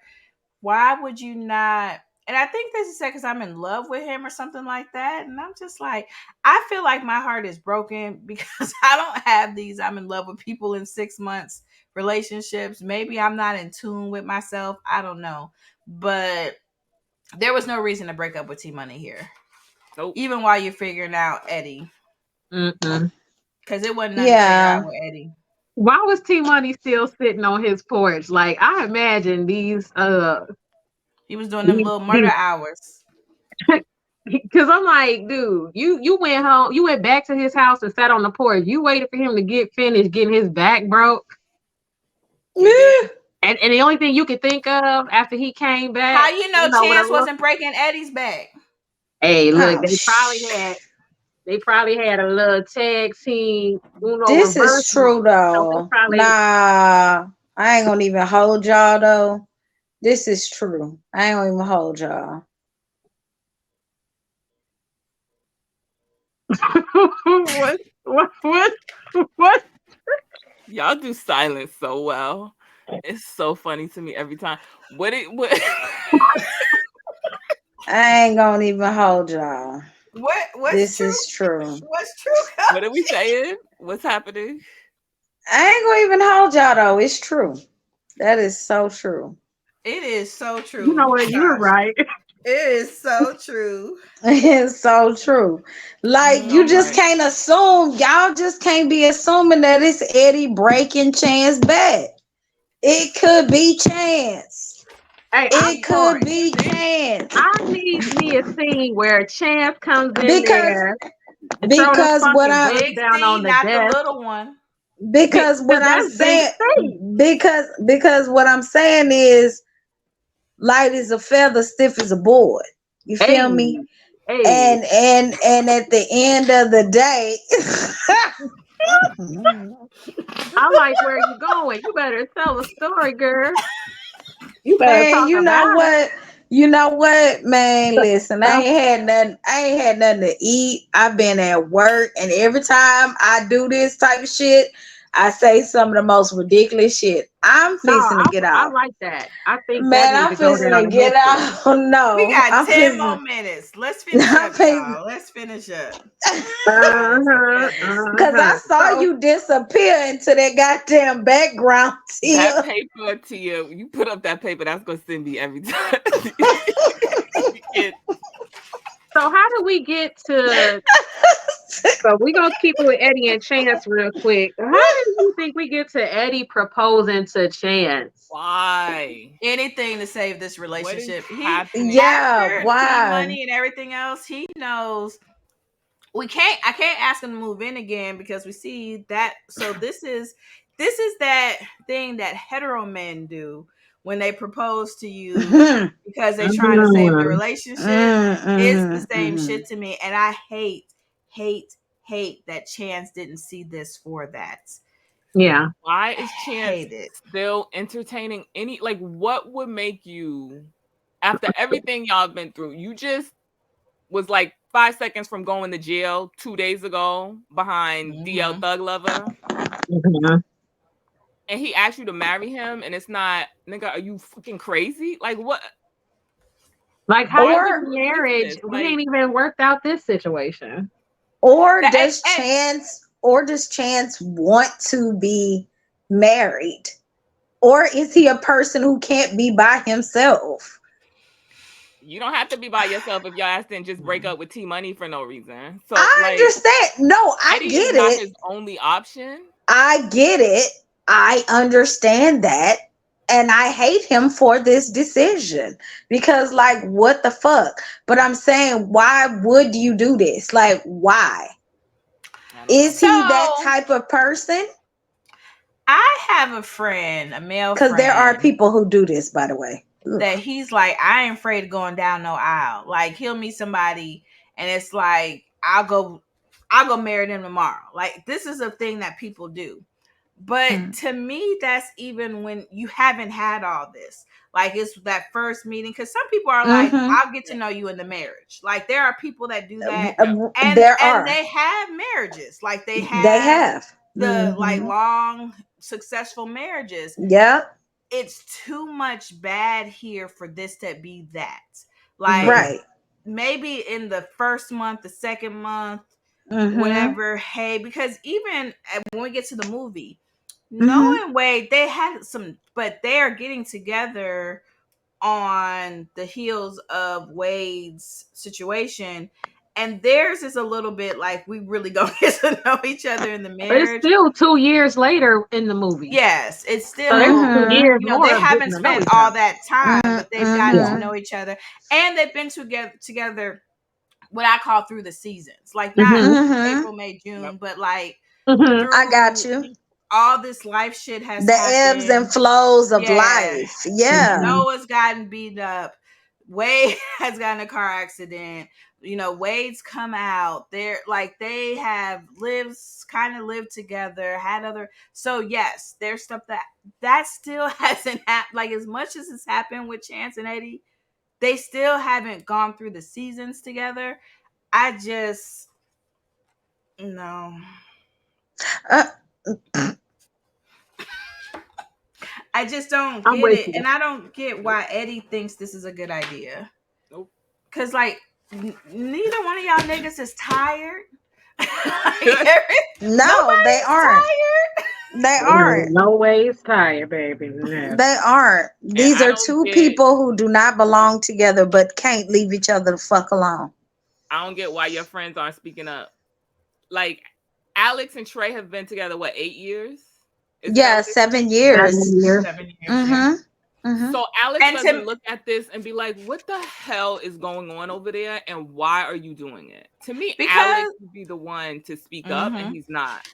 Speaker 6: Why would you not? And I think this is because I'm in love with him or something like that. And I'm just like, I feel like my heart is broken because I don't have these I'm in love with people in 6 months relationships. Maybe I'm not in tune with myself. I don't know. But there was no reason to break up with T Money here.
Speaker 5: Nope.
Speaker 6: Even while you're figuring out Eddie.
Speaker 2: Mm-mm.
Speaker 6: Because it wasn't nothing to figure out with Eddie.
Speaker 2: Why was T Money still sitting on his porch? Like I imagine these
Speaker 6: he was doing them little murder hours.
Speaker 2: Because I'm like, dude, you went home, you went back to his house and sat on the porch. You waited for him to get finished getting his back broke. And the only thing you could think of after he came back,
Speaker 6: how you know Chance wasn't breaking Eddie's back?
Speaker 2: Hey, look, they probably had a little tag team.
Speaker 7: This is true though. Nah, I ain't gonna even hold y'all though. This is true. I ain't gonna even hold y'all.
Speaker 2: What?
Speaker 5: Y'all do silence so well. It's so funny to me every time. What?
Speaker 7: I ain't gonna even hold y'all.
Speaker 6: What's true?
Speaker 7: Is true.
Speaker 6: What's true?
Speaker 5: What are we saying? What's happening?
Speaker 7: I ain't gonna even hold y'all though. It's true. That is so true.
Speaker 6: It is so true.
Speaker 2: You know what? You're right.
Speaker 6: It is so true.
Speaker 7: It's so true. Like you just can't assume. Y'all just can't be assuming that it's Eddie breaking Chance back. It could be Chance.
Speaker 2: Hey,
Speaker 7: it could be Chance.
Speaker 2: I need me a scene where Chance comes in there and
Speaker 7: because
Speaker 2: throw
Speaker 7: what
Speaker 2: the
Speaker 7: big
Speaker 2: down on the
Speaker 6: not
Speaker 2: desk.
Speaker 6: the little one.
Speaker 7: Because what I'm saying, because what I'm saying is, light as a feather, stiff as a board. You feel me?
Speaker 2: Hey.
Speaker 7: And at the end of the day,
Speaker 2: I like where you going. You better tell a story, girl. You better
Speaker 7: man,
Speaker 2: talk
Speaker 7: you know
Speaker 2: about
Speaker 7: what? You know what, man? Listen, I ain't had nothing to eat. I've been at work, and every time I do this type of shit, I say some of the most ridiculous shit. I'm fixing to get out.
Speaker 2: I like that. I think
Speaker 7: man, I'm fixing to get out. No,
Speaker 6: we got
Speaker 7: I'm
Speaker 6: 10 more minutes. Let's finish up, y'all. Let's finish up.
Speaker 7: Because I saw you disappear into that goddamn background, Tia.
Speaker 5: That paper, Tia, you put up that paper, that's gonna send me every time.
Speaker 2: So how do we get to So we're gonna keep it with Eddie and Chance real quick. How did you think we get to Eddie proposing to Chance?
Speaker 5: Why?
Speaker 6: Anything to save this
Speaker 5: What is
Speaker 6: relationship.
Speaker 5: happening?
Speaker 7: Yeah,
Speaker 6: After
Speaker 7: why?
Speaker 6: T-Money and everything else, he knows I can't ask him to move in again because we see that. So this is that thing that hetero men do when they propose to you because they're trying to save the relationship. It's the same shit to me, and I hate that Chance didn't see this for that.
Speaker 2: Yeah.
Speaker 5: Why is Chance
Speaker 6: Hate it.
Speaker 5: still entertaining any, like, what would make you, after everything y'all have been through, you just was like 5 seconds from going to jail 2 days ago behind DL Thug Lover,
Speaker 2: Mhm.
Speaker 5: and he asked you to marry him, and it's not, nigga, are you fucking crazy? Like, what?
Speaker 2: Like, how
Speaker 5: Why
Speaker 2: is
Speaker 5: would
Speaker 2: this
Speaker 5: you miss
Speaker 2: marriage?
Speaker 5: this?
Speaker 2: We
Speaker 5: Like,
Speaker 2: ain't even worked out this situation.
Speaker 7: Or
Speaker 6: That-
Speaker 7: does
Speaker 6: and-
Speaker 7: Chance want to be married? Or is he a person who can't be by himself?
Speaker 5: you don't have to be by yourself if your ass didn't just break up with T Money for no reason. So,
Speaker 7: I
Speaker 5: like,
Speaker 7: understand. No, I
Speaker 5: Eddie
Speaker 7: get
Speaker 5: is not
Speaker 7: it.
Speaker 5: his only option.
Speaker 7: I get it. I understand that. And I hate him for this decision because, like, what the fuck? But I'm saying, why would you do this? Like, why?
Speaker 5: I don't know.
Speaker 7: Is he that
Speaker 6: So-
Speaker 7: type of person?
Speaker 6: I have a friend, a male
Speaker 7: Because
Speaker 6: friend.
Speaker 7: there are people who do this, by the way. Ugh.
Speaker 6: That he's like, I ain't afraid of going down no aisle. Like he'll meet somebody and it's like, I'll go marry them tomorrow. Like this is a thing that people do. But to me, that's even when you haven't had all this. Like it's that first meeting. Because some people are like, I'll get to know you in the marriage. Like there are people that do that. And they have marriages. Like they have the like long, successful marriages.
Speaker 7: Yeah.
Speaker 6: It's too much bad here for this to be that. Like
Speaker 7: Right.
Speaker 6: maybe in the first month, the second month, whatever. Hey, because even when we get to the movie, Noah and Wade, they had some, but they are getting together on the heels of Wade's situation. And theirs is a little bit like we really gonna get to know each other in the
Speaker 2: But
Speaker 6: marriage.
Speaker 2: it's still 2 years later in the movie.
Speaker 6: Yes, it's still,
Speaker 2: So there's 2 years
Speaker 6: you know,
Speaker 2: more
Speaker 6: they
Speaker 2: of
Speaker 6: haven't
Speaker 2: getting to know
Speaker 6: spent
Speaker 2: each
Speaker 6: all
Speaker 2: other.
Speaker 6: that time, but they've gotten to know each other, and they've been together what I call through the seasons, like not April, May, June, but like through
Speaker 7: I got you.
Speaker 6: all this life shit has
Speaker 7: The
Speaker 6: happened.
Speaker 7: ebbs and flows of life. Yeah.
Speaker 6: Noah's gotten beat up. Wade has gotten a car accident. You know, Wade's come out. They're like they have kind of lived together, had other. So yes, there's stuff that still hasn't happened. Like as much as it's happened with Chance and Eddie, they still haven't gone through the seasons together. I just no. I just don't
Speaker 2: I'm
Speaker 6: get
Speaker 2: with
Speaker 6: it,
Speaker 2: you.
Speaker 6: and I don't get why Eddie thinks this is a good idea.
Speaker 5: Nope.
Speaker 6: Cause like neither one of y'all niggas is tired.
Speaker 7: No, they aren't. They aren't.
Speaker 2: No way it's tired, baby. No.
Speaker 7: They aren't. These
Speaker 5: I
Speaker 7: are
Speaker 5: don't
Speaker 7: two
Speaker 5: get-
Speaker 7: people who do not belong together but can't leave each other the fuck alone.
Speaker 5: I don't get why your friends aren't speaking up. Like Alex and Trey have been together, what, 8 years?
Speaker 7: Yeah, 7 years.
Speaker 2: 7 years.
Speaker 6: 7 years. Yeah.
Speaker 5: So Alex
Speaker 6: And
Speaker 5: doesn't look at this and be like, what the hell is going on over there and why are you doing it? To me, Alex would be the one to speak up and he's not.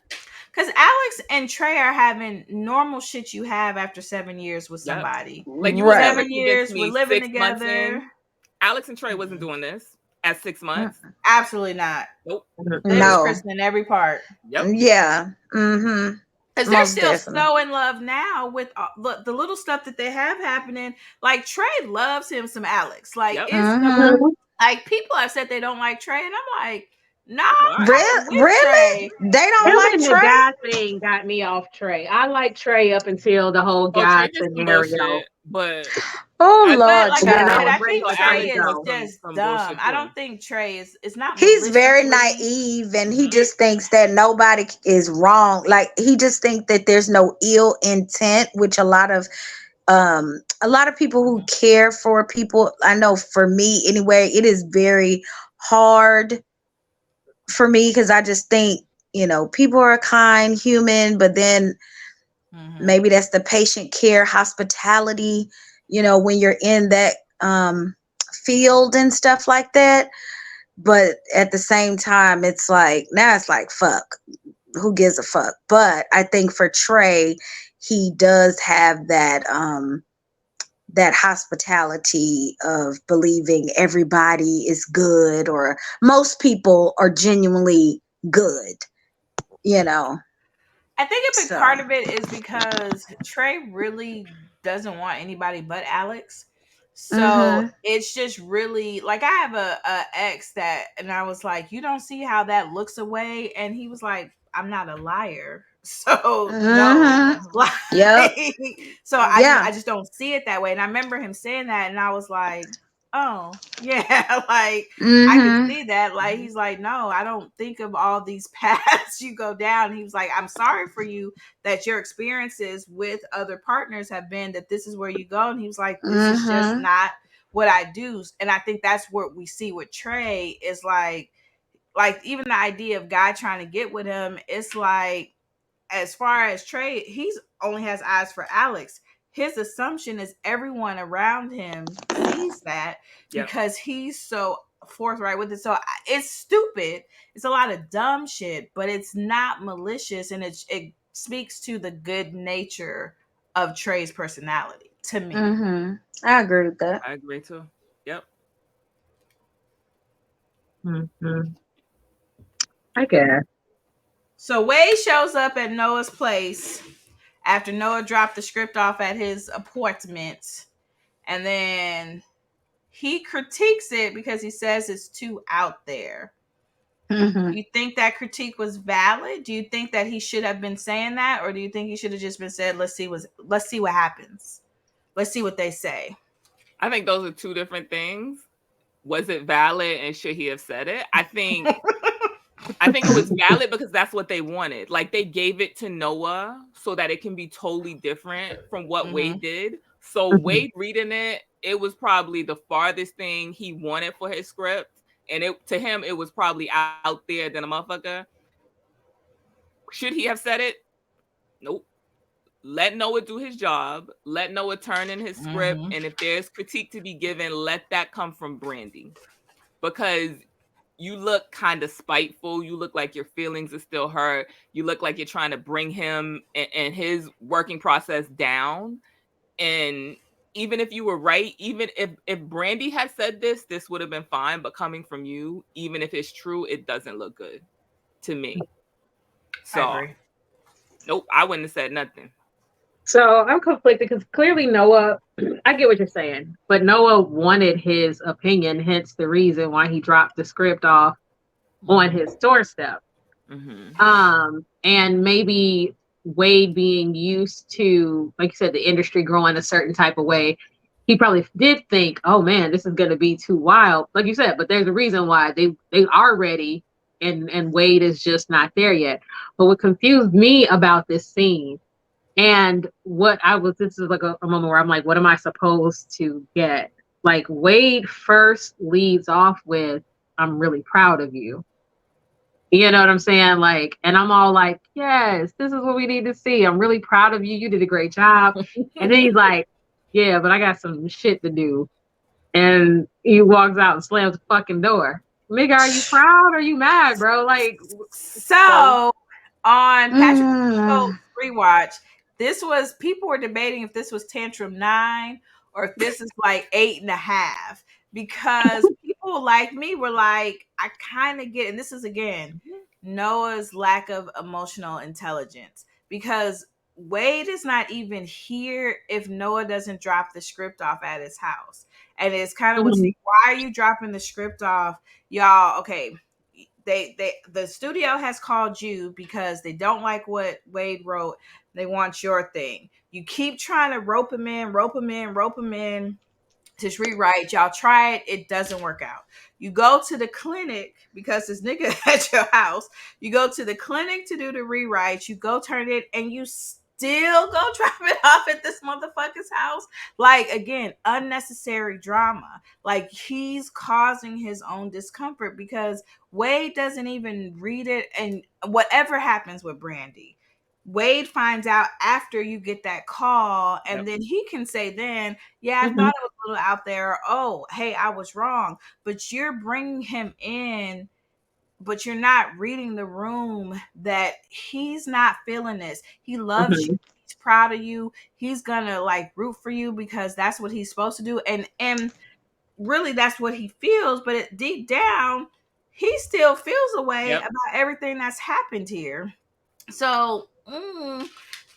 Speaker 6: Because Alex and Trey are having normal shit you have after 7 years with somebody.
Speaker 5: Like you were
Speaker 6: 7 years, we're living
Speaker 5: 6 months
Speaker 6: together.
Speaker 5: in. Alex and Trey wasn't doing this at 6 months.
Speaker 6: Absolutely not.
Speaker 5: Nope.
Speaker 6: They was christening every part.
Speaker 5: Yep.
Speaker 7: Yeah.
Speaker 6: Because they're still so in love now with the little stuff that they have happening. Like Trey loves him some Alex. Like it's like people have said they don't like Trey, and I'm like, nah,
Speaker 7: really? They don't like
Speaker 2: the
Speaker 7: Trey.
Speaker 2: guy thing got me off Trey. I like Trey up until the whole guy scenario.
Speaker 5: But
Speaker 7: Lord,
Speaker 6: like I said,
Speaker 7: child.
Speaker 6: I think
Speaker 2: So
Speaker 6: Trey is
Speaker 2: Alex
Speaker 6: just dumb. I don't think Trey is. It's not.
Speaker 7: He's very naive, and he just thinks that nobody is wrong. Like he just thinks that there's no ill intent, which a lot of people who care for people. I know for me anyway, it is very hard for me, because I just think, people are kind, human, but then maybe that's the patient care, hospitality, when you're in that field and stuff like that. But at the same time, it's like, now it's like, fuck, who gives a fuck? But I think for Trey, he does have that that hospitality of believing everybody is good, or most people are genuinely good,
Speaker 6: I think a big
Speaker 7: So.
Speaker 6: part of it is because Trey really doesn't want anybody but Alex. So it's just really like, I have a ex that, and I was like, you don't see how that looks away, and he was like, I'm not a liar, so no, like,
Speaker 7: Yep.
Speaker 6: so
Speaker 7: Yeah.
Speaker 6: I just don't see it that way. And I remember him saying that, and I was like, oh yeah, like I could see that. Like, he's like, no, I don't think of all these paths you go down. He was like, I'm sorry for you that your experiences with other partners have been that this is where you go. And he was like, this is just not what I do. And I think that's what we see with Trey is like even the idea of guy trying to get with him, it's like, as far as Trey, he's only has eyes for Alex. His assumption is everyone around him sees that because he's so forthright with it. So it's stupid. It's a lot of dumb shit, but it's not malicious, and it speaks to the good nature of Trey's personality to me.
Speaker 7: I agree with that.
Speaker 5: I agree too. Yep.
Speaker 2: I guess.
Speaker 6: So Wade shows up at Noah's place after Noah dropped the script off at his apartment, and then he critiques it because he says it's too out there. Do you think that critique was valid? Do you think that he should have been saying that, or do you think he should have just been said, let's see what happens, let's see what they say?
Speaker 5: I think those are two different things. Was it valid, and should he have said it? I think it was valid because that's what they wanted. Like, they gave it to Noah so that it can be totally different from what Wade did. So Wade reading it, it was probably the farthest thing he wanted for his script. And to him, it was probably out there than a motherfucker. Should he have said it? Nope. Let Noah do his job. Let Noah turn in his script. And if there's critique to be given, let that come from Brandy. Because you look kind of spiteful. You look like your feelings are still hurt. You look like you're trying to bring him and his working process down. And even if you were right, even if Brandy had said this would have been fine. But coming from you, even if it's true, it doesn't look good to me. So,
Speaker 6: I agree.
Speaker 5: Nope, I wouldn't have said nothing.
Speaker 2: So I'm conflicted because clearly Noah, I get what you're saying, but Noah wanted his opinion, hence the reason why he dropped the script off on his doorstep. And maybe Wade being used to, like you said, the industry growing a certain type of way, he probably did think, oh man, this is going to be too wild. Like you said, but there's a reason why they are ready, and Wade is just not there yet. But what confused me about this scene, and this is like a moment where I'm like, what am I supposed to get? Like, Wade first leads off with, I'm really proud of you. You know what I'm saying? Like, and I'm all like, yes, this is what we need to see. I'm really proud of you. You did a great job. And then he's like, yeah, but I got some shit to do. And he walks out and slams the fucking door. Nigga, are you proud or are you mad, bro? Like,
Speaker 6: so on Patrick Rewatch, people were debating if this was Tantrum 9 or if this is like 8.5, because people like me were like, I kind of get, and this is again Noah's lack of emotional intelligence, because Wade is not even here if Noah doesn't drop the script off at his house. And it's kind of why are you dropping the script off, y'all? Okay, the studio has called you because they don't like what Wade wrote. They want your thing. You keep trying to rope him in to rewrite. Y'all try it doesn't work out. You go to the clinic because this nigga at your house. You go to the clinic to do the rewrite. You go turn it, and you still go drop it off at this motherfucker's house. Like, again, unnecessary drama. Like, he's causing his own discomfort because Wade doesn't even read it. And whatever happens with Brandy, Wade finds out after you get that call, and then he can say, then, yeah, I thought it was a little out there. Oh, hey, I was wrong. But you're bringing him in, but you're not reading the room that he's not feeling this. He loves you. He's proud of you. He's gonna like root for you because that's what he's supposed to do. And really that's what he feels, but deep down, he still feels a way about everything that's happened here. So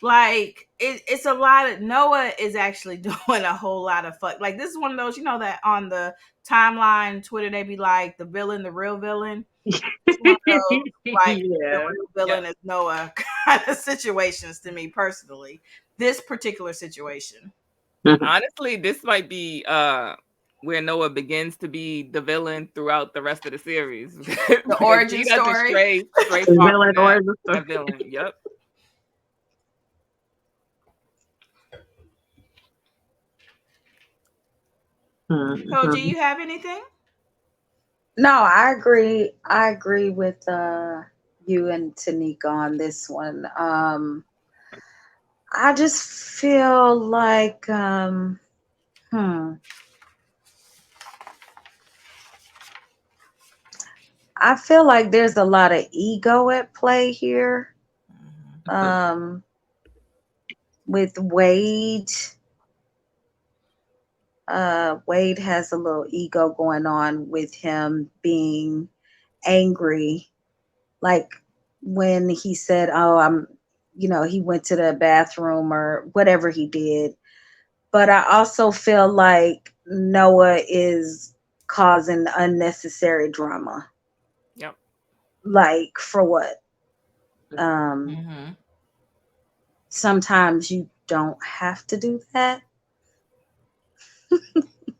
Speaker 6: like it's a lot of Noah is actually doing a whole lot of fuck. Like, this is one of those, that on the timeline Twitter they be like the villain, the real villain. It's one of those, like, the real villain is Noah kind of situations to me personally. This particular situation.
Speaker 5: Honestly, this might be where Noah begins to be the villain throughout the rest of the series.
Speaker 6: The origin story.
Speaker 5: Straight
Speaker 3: Villain origin story.
Speaker 5: that villain. Yep.
Speaker 6: So, do you have anything?
Speaker 7: No, I agree. I agree with you and Tanika on this one. I just feel like I feel like there's a lot of ego at play here. With Wade. Wade has a little ego going on with him being angry. Like when he said, oh, he went to the bathroom or whatever he did. But I also feel like Noah is causing unnecessary drama.
Speaker 5: Yep.
Speaker 7: Like, for what? Sometimes you don't have to do that.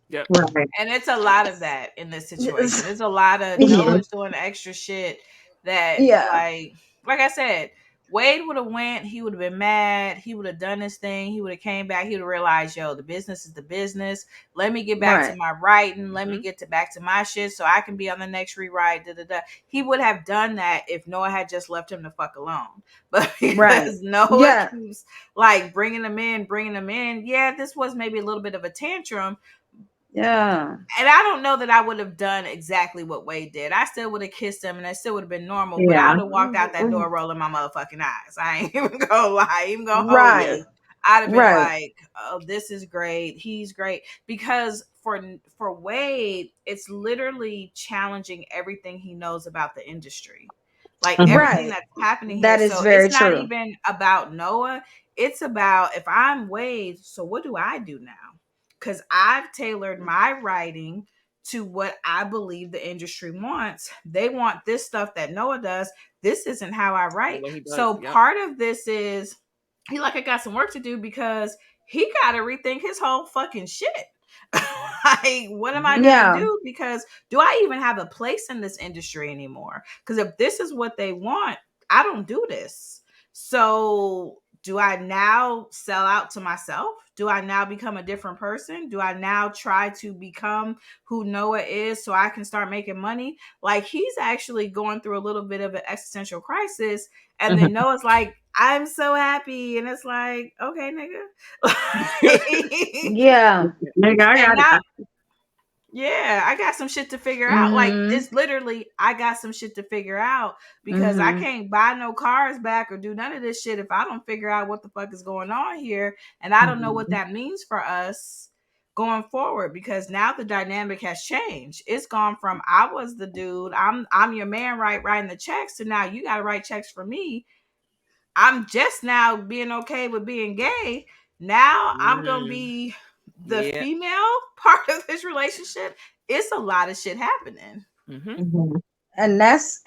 Speaker 5: Yep.
Speaker 3: Right.
Speaker 6: And it's a lot of that in this situation. There's a lot of Noah's doing extra shit that, like I said, Wade would have went, he would have been mad, he would have done his thing, he would have came back, he would have realized, yo, the business is the business. Let me get back to my writing. Let me get back to my shit so I can be on the next rewrite. He would have done that if Noah had just left him the fuck alone. But because Noah keeps like bringing them in, yeah, this was maybe a little bit of a tantrum.
Speaker 7: Yeah.
Speaker 6: And I don't know that I would have done exactly what Wade did. I still would have kissed him and it still would have been normal, but I would have walked out that door rolling my motherfucking eyes. I ain't even gonna lie. Even gonna hold you. I'd have been like, oh, this is great. He's great. Because for Wade, it's literally challenging everything he knows about the industry. Like everything that's happening here.
Speaker 7: That is very true.
Speaker 6: It's not even about Noah. It's about, if I'm Wade, so what do I do now? Because I've tailored my writing to what I believe the industry wants. They want this stuff that Noah does. This isn't how I write. Part of this is he I got some work to do because he got to rethink his whole fucking shit. Like, what am I going to do? Because do I even have a place in this industry anymore? Because if this is what they want, I don't do this. So do I now sell out to myself? Do I now become a different person? Do I now try to become who Noah is so I can start making money? Like, he's actually going through a little bit of an existential crisis. And then Noah's like, I'm so happy. And it's like, okay, nigga.
Speaker 3: Yeah. Nigga,
Speaker 6: I got some shit to figure out. Like, it's literally, I got some shit to figure out because I can't buy no cars back or do none of this shit if I don't figure out what the fuck is going on here. And I don't know what that means for us going forward, because now the dynamic has changed. It's gone from I was the dude, I'm your man, writing the checks, to now you got to write checks for me. I'm just now being okay with being gay. Now I'm going to be the female part of this relationship. It's a lot of shit happening.
Speaker 7: And that's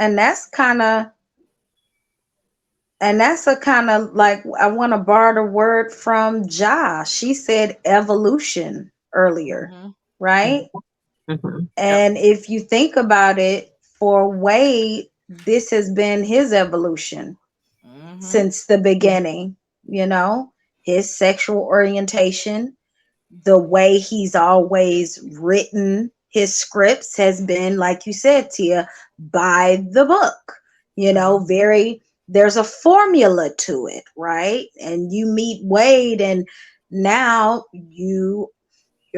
Speaker 7: kind of, and that's a kind of like, I want to borrow the word from Ja. She said evolution earlier, right? And if you think about it, for Wade, this has been his evolution since the beginning. you know, his sexual orientation, the way he's always written his scripts has been, like you said, Tia, by the book. You know, very, there's a formula to it, right? And you meet Wade, and now your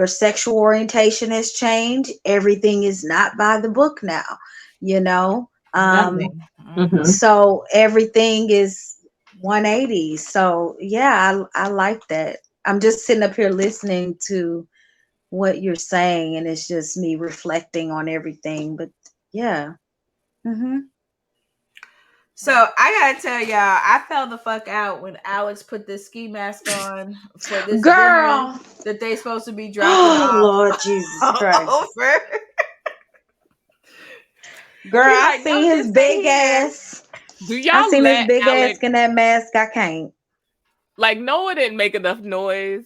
Speaker 7: sexual orientation has changed. Everything is not by the book now, you know.
Speaker 6: Nothing.
Speaker 7: So everything is 180. So yeah, I like that. I'm just sitting up here listening to what you're saying, and it's just me reflecting on everything. But yeah.
Speaker 6: So I gotta tell y'all, I fell the fuck out when Alex put this ski mask on for this
Speaker 7: Girl.
Speaker 6: dinner that they supposed to be dropping
Speaker 7: Oh
Speaker 6: off
Speaker 7: Lord Jesus Christ.
Speaker 6: over.
Speaker 7: Girl,
Speaker 6: He
Speaker 7: I
Speaker 6: like, no,
Speaker 7: seen his
Speaker 6: just stay
Speaker 7: big
Speaker 6: here.
Speaker 7: ass.
Speaker 5: Do
Speaker 7: I
Speaker 5: y'all
Speaker 7: seen his
Speaker 5: let
Speaker 7: big
Speaker 5: Alex,
Speaker 7: ass in that mask. I can't.
Speaker 5: like, Noah didn't make enough noise,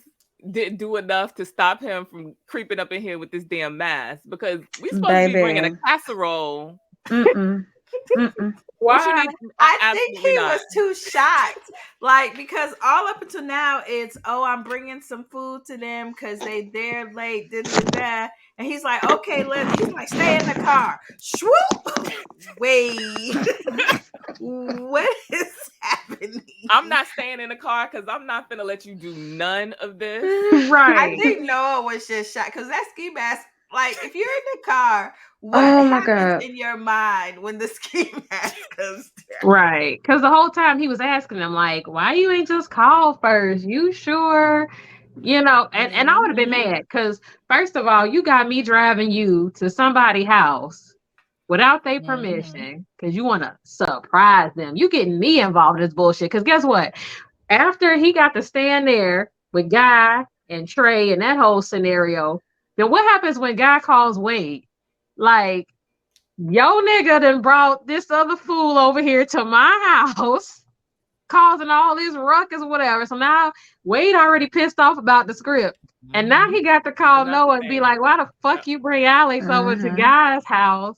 Speaker 5: didn't do enough to stop him from creeping up in here with this damn mask, because we supposed to be bringing a
Speaker 7: Baby.
Speaker 5: casserole.
Speaker 7: Mm-mm.
Speaker 5: What you
Speaker 2: Why?
Speaker 5: need?
Speaker 6: I think
Speaker 5: Absolutely
Speaker 6: he
Speaker 5: not.
Speaker 6: was too shocked. Like, because all up until now it's, oh, I'm bringing some food to them because they're late. Da, da, da. And he's like, okay, he's like, stay in the car. Swoop. Wait. What is happening?
Speaker 5: I'm not staying in the car because I'm not gonna let you do none of this.
Speaker 6: I
Speaker 2: Right.
Speaker 6: think Noah was just shocked because that ski mask, like, if you're in the car, what
Speaker 7: Oh my
Speaker 6: happens
Speaker 7: God.
Speaker 6: in your mind when the ski mask comes down?
Speaker 2: Right. Because the whole time he was asking him, like, why you ain't just call first? You sure? You know, and I would have been mad because, first of all, you got me driving you to somebody's house without their permission because you want to surprise them. You getting me involved in this bullshit. Because guess what? After he got to stand there with Guy and Trey and that whole scenario, then what happens when Guy calls Wade? Like, yo nigga done brought this other fool over here to my house, causing all this ruckus or whatever. So now Wade already pissed off about the script. And now he got to call
Speaker 5: Another
Speaker 2: Noah and be
Speaker 5: thing.
Speaker 2: like, why the fuck you bring Alex over to Guy's house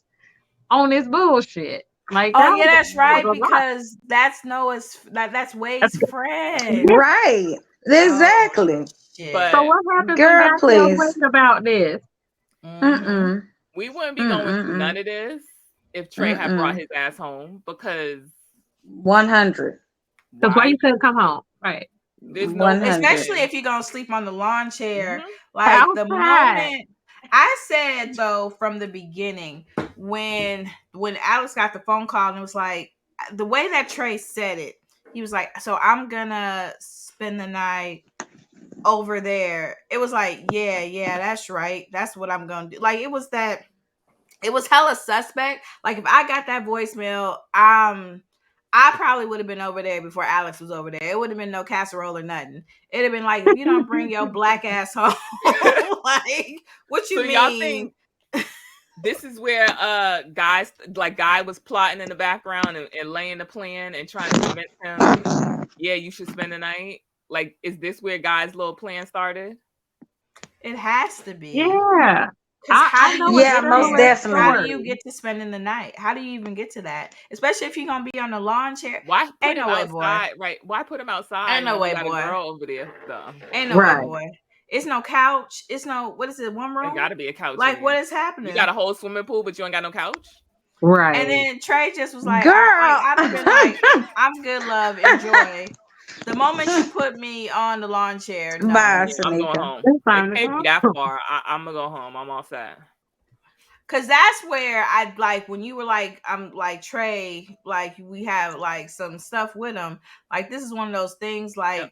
Speaker 2: on this bullshit? Like,
Speaker 6: Oh
Speaker 2: that
Speaker 6: yeah, that's
Speaker 2: was
Speaker 6: right,
Speaker 2: a lot.
Speaker 6: because that's that's Wade's
Speaker 2: That's-
Speaker 6: friend.
Speaker 7: Right.
Speaker 6: Oh
Speaker 7: Exactly.
Speaker 6: shit.
Speaker 2: So
Speaker 5: But
Speaker 2: what happens when Guy
Speaker 7: Girl,
Speaker 2: tells
Speaker 7: please.
Speaker 2: Wade about this?
Speaker 7: Mm-mm.
Speaker 5: we wouldn't be going through none
Speaker 7: Mm-mm.
Speaker 5: of this if Trey had brought
Speaker 7: Mm-mm.
Speaker 5: his ass home, because
Speaker 7: 100.
Speaker 2: Because why
Speaker 5: why?
Speaker 2: you couldn't come home? Right.
Speaker 5: There's no
Speaker 7: 100.
Speaker 6: Especially
Speaker 5: reason.
Speaker 6: if you're gonna sleep on the lawn chair.
Speaker 5: Mhm.
Speaker 6: Like the
Speaker 2: Outside.
Speaker 6: moment I said though from the beginning, when Alex got the phone call and it was like the way that Trey said it, he was like, so I'm gonna spend the night over there. It was like, yeah, that's right. That's what I'm gonna do. Like it was hella suspect. Like if I got that voicemail, I probably would have been over there before Alex was over there. It would have been no casserole or nothing. It'd have been like, if you don't bring your black ass home, like what you
Speaker 5: So y'all
Speaker 6: mean?
Speaker 5: think this is where Guy was plotting in the background and laying the plan and trying to convince him, yeah, you should spend the night? Like, is this where Guy's little plan started?
Speaker 6: It has to be.
Speaker 2: Yeah.
Speaker 6: Because how
Speaker 2: I
Speaker 6: do
Speaker 2: know
Speaker 6: you
Speaker 2: it's
Speaker 7: Yeah,
Speaker 6: get
Speaker 7: most
Speaker 2: similar
Speaker 6: there? How do
Speaker 7: definitely.
Speaker 6: you
Speaker 2: story.
Speaker 6: get to spending the night? How do you even get to that? Especially if you're gonna be on the lawn chair.
Speaker 5: Why put
Speaker 6: Ain't
Speaker 5: him
Speaker 6: no way, boy.
Speaker 5: outside? Right? Why put him outside
Speaker 6: Ain't no
Speaker 5: when you
Speaker 6: way,
Speaker 5: got a
Speaker 6: boy.
Speaker 5: girl over there? So
Speaker 6: Ain't no way,
Speaker 2: Right.
Speaker 6: boy. It's no couch. It's no, what is it, one
Speaker 5: there
Speaker 6: room?
Speaker 5: got to be a couch in
Speaker 6: Like,
Speaker 5: there.
Speaker 6: what is
Speaker 5: You
Speaker 6: happening?
Speaker 5: got a whole swimming pool, but you ain't got no couch.
Speaker 2: Right.
Speaker 6: And then Trey just was like,
Speaker 7: Girl.
Speaker 6: I'd have been like, I'm good, love, enjoy. The moment you put me on the lawn chair, no.
Speaker 7: Bye,
Speaker 5: Yeah, I'm going
Speaker 7: Sanika.
Speaker 5: home.
Speaker 2: It's
Speaker 5: It
Speaker 2: time to
Speaker 5: can't be
Speaker 2: go.
Speaker 5: that far. I'm gonna go home. I'm all set.
Speaker 6: Cause that's where I'd like when you were like, I'm like Trey, like we have like some stuff with him. Like this is one of those things like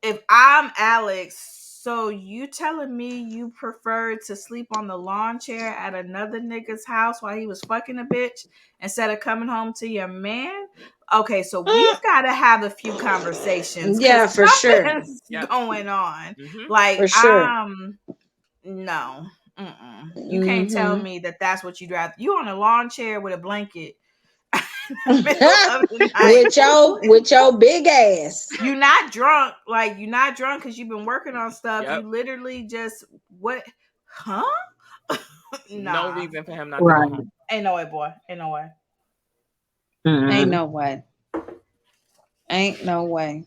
Speaker 6: if I'm Alex, so you telling me you prefer to sleep on the lawn chair at another nigga's house while he was fucking a bitch instead of coming home to your man? Okay, so we've got to have a few conversations
Speaker 7: Yeah,
Speaker 6: because
Speaker 7: for sure.
Speaker 6: something's going on.
Speaker 5: Mm-hmm.
Speaker 6: Like,
Speaker 7: For sure.
Speaker 6: no. You can't tell
Speaker 7: Mm-hmm.
Speaker 6: me that that's what you'd rather. You on a lawn chair with a blanket in the middle of the night.
Speaker 7: with your big ass.
Speaker 6: You're not drunk. Like you're not drunk because you've been working on stuff.
Speaker 5: Yep.
Speaker 6: You literally just what? Huh?
Speaker 5: No
Speaker 6: Nah.
Speaker 5: reason for him not to go
Speaker 2: Right.
Speaker 5: home.
Speaker 6: Ain't no way, boy. Ain't no way.
Speaker 7: Ain't
Speaker 2: Mhm.
Speaker 7: no way. Ain't no way.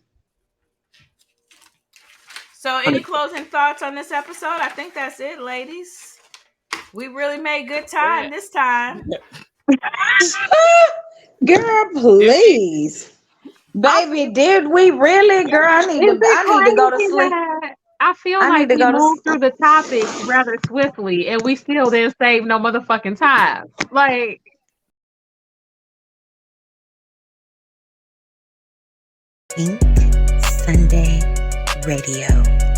Speaker 6: So, any closing thoughts on this episode? I think that's it, ladies. Closing thoughts on this episode? I think that's it, ladies. We really made good time this time.
Speaker 7: Girl, please. Baby, did we really? Girl, I need to go to sleep.
Speaker 2: That I feel
Speaker 7: I
Speaker 2: like
Speaker 7: need to
Speaker 2: we
Speaker 7: go to
Speaker 2: moved through the topics rather swiftly, and we still didn't save no motherfucking time. Like,
Speaker 8: Pink Sunday Radio.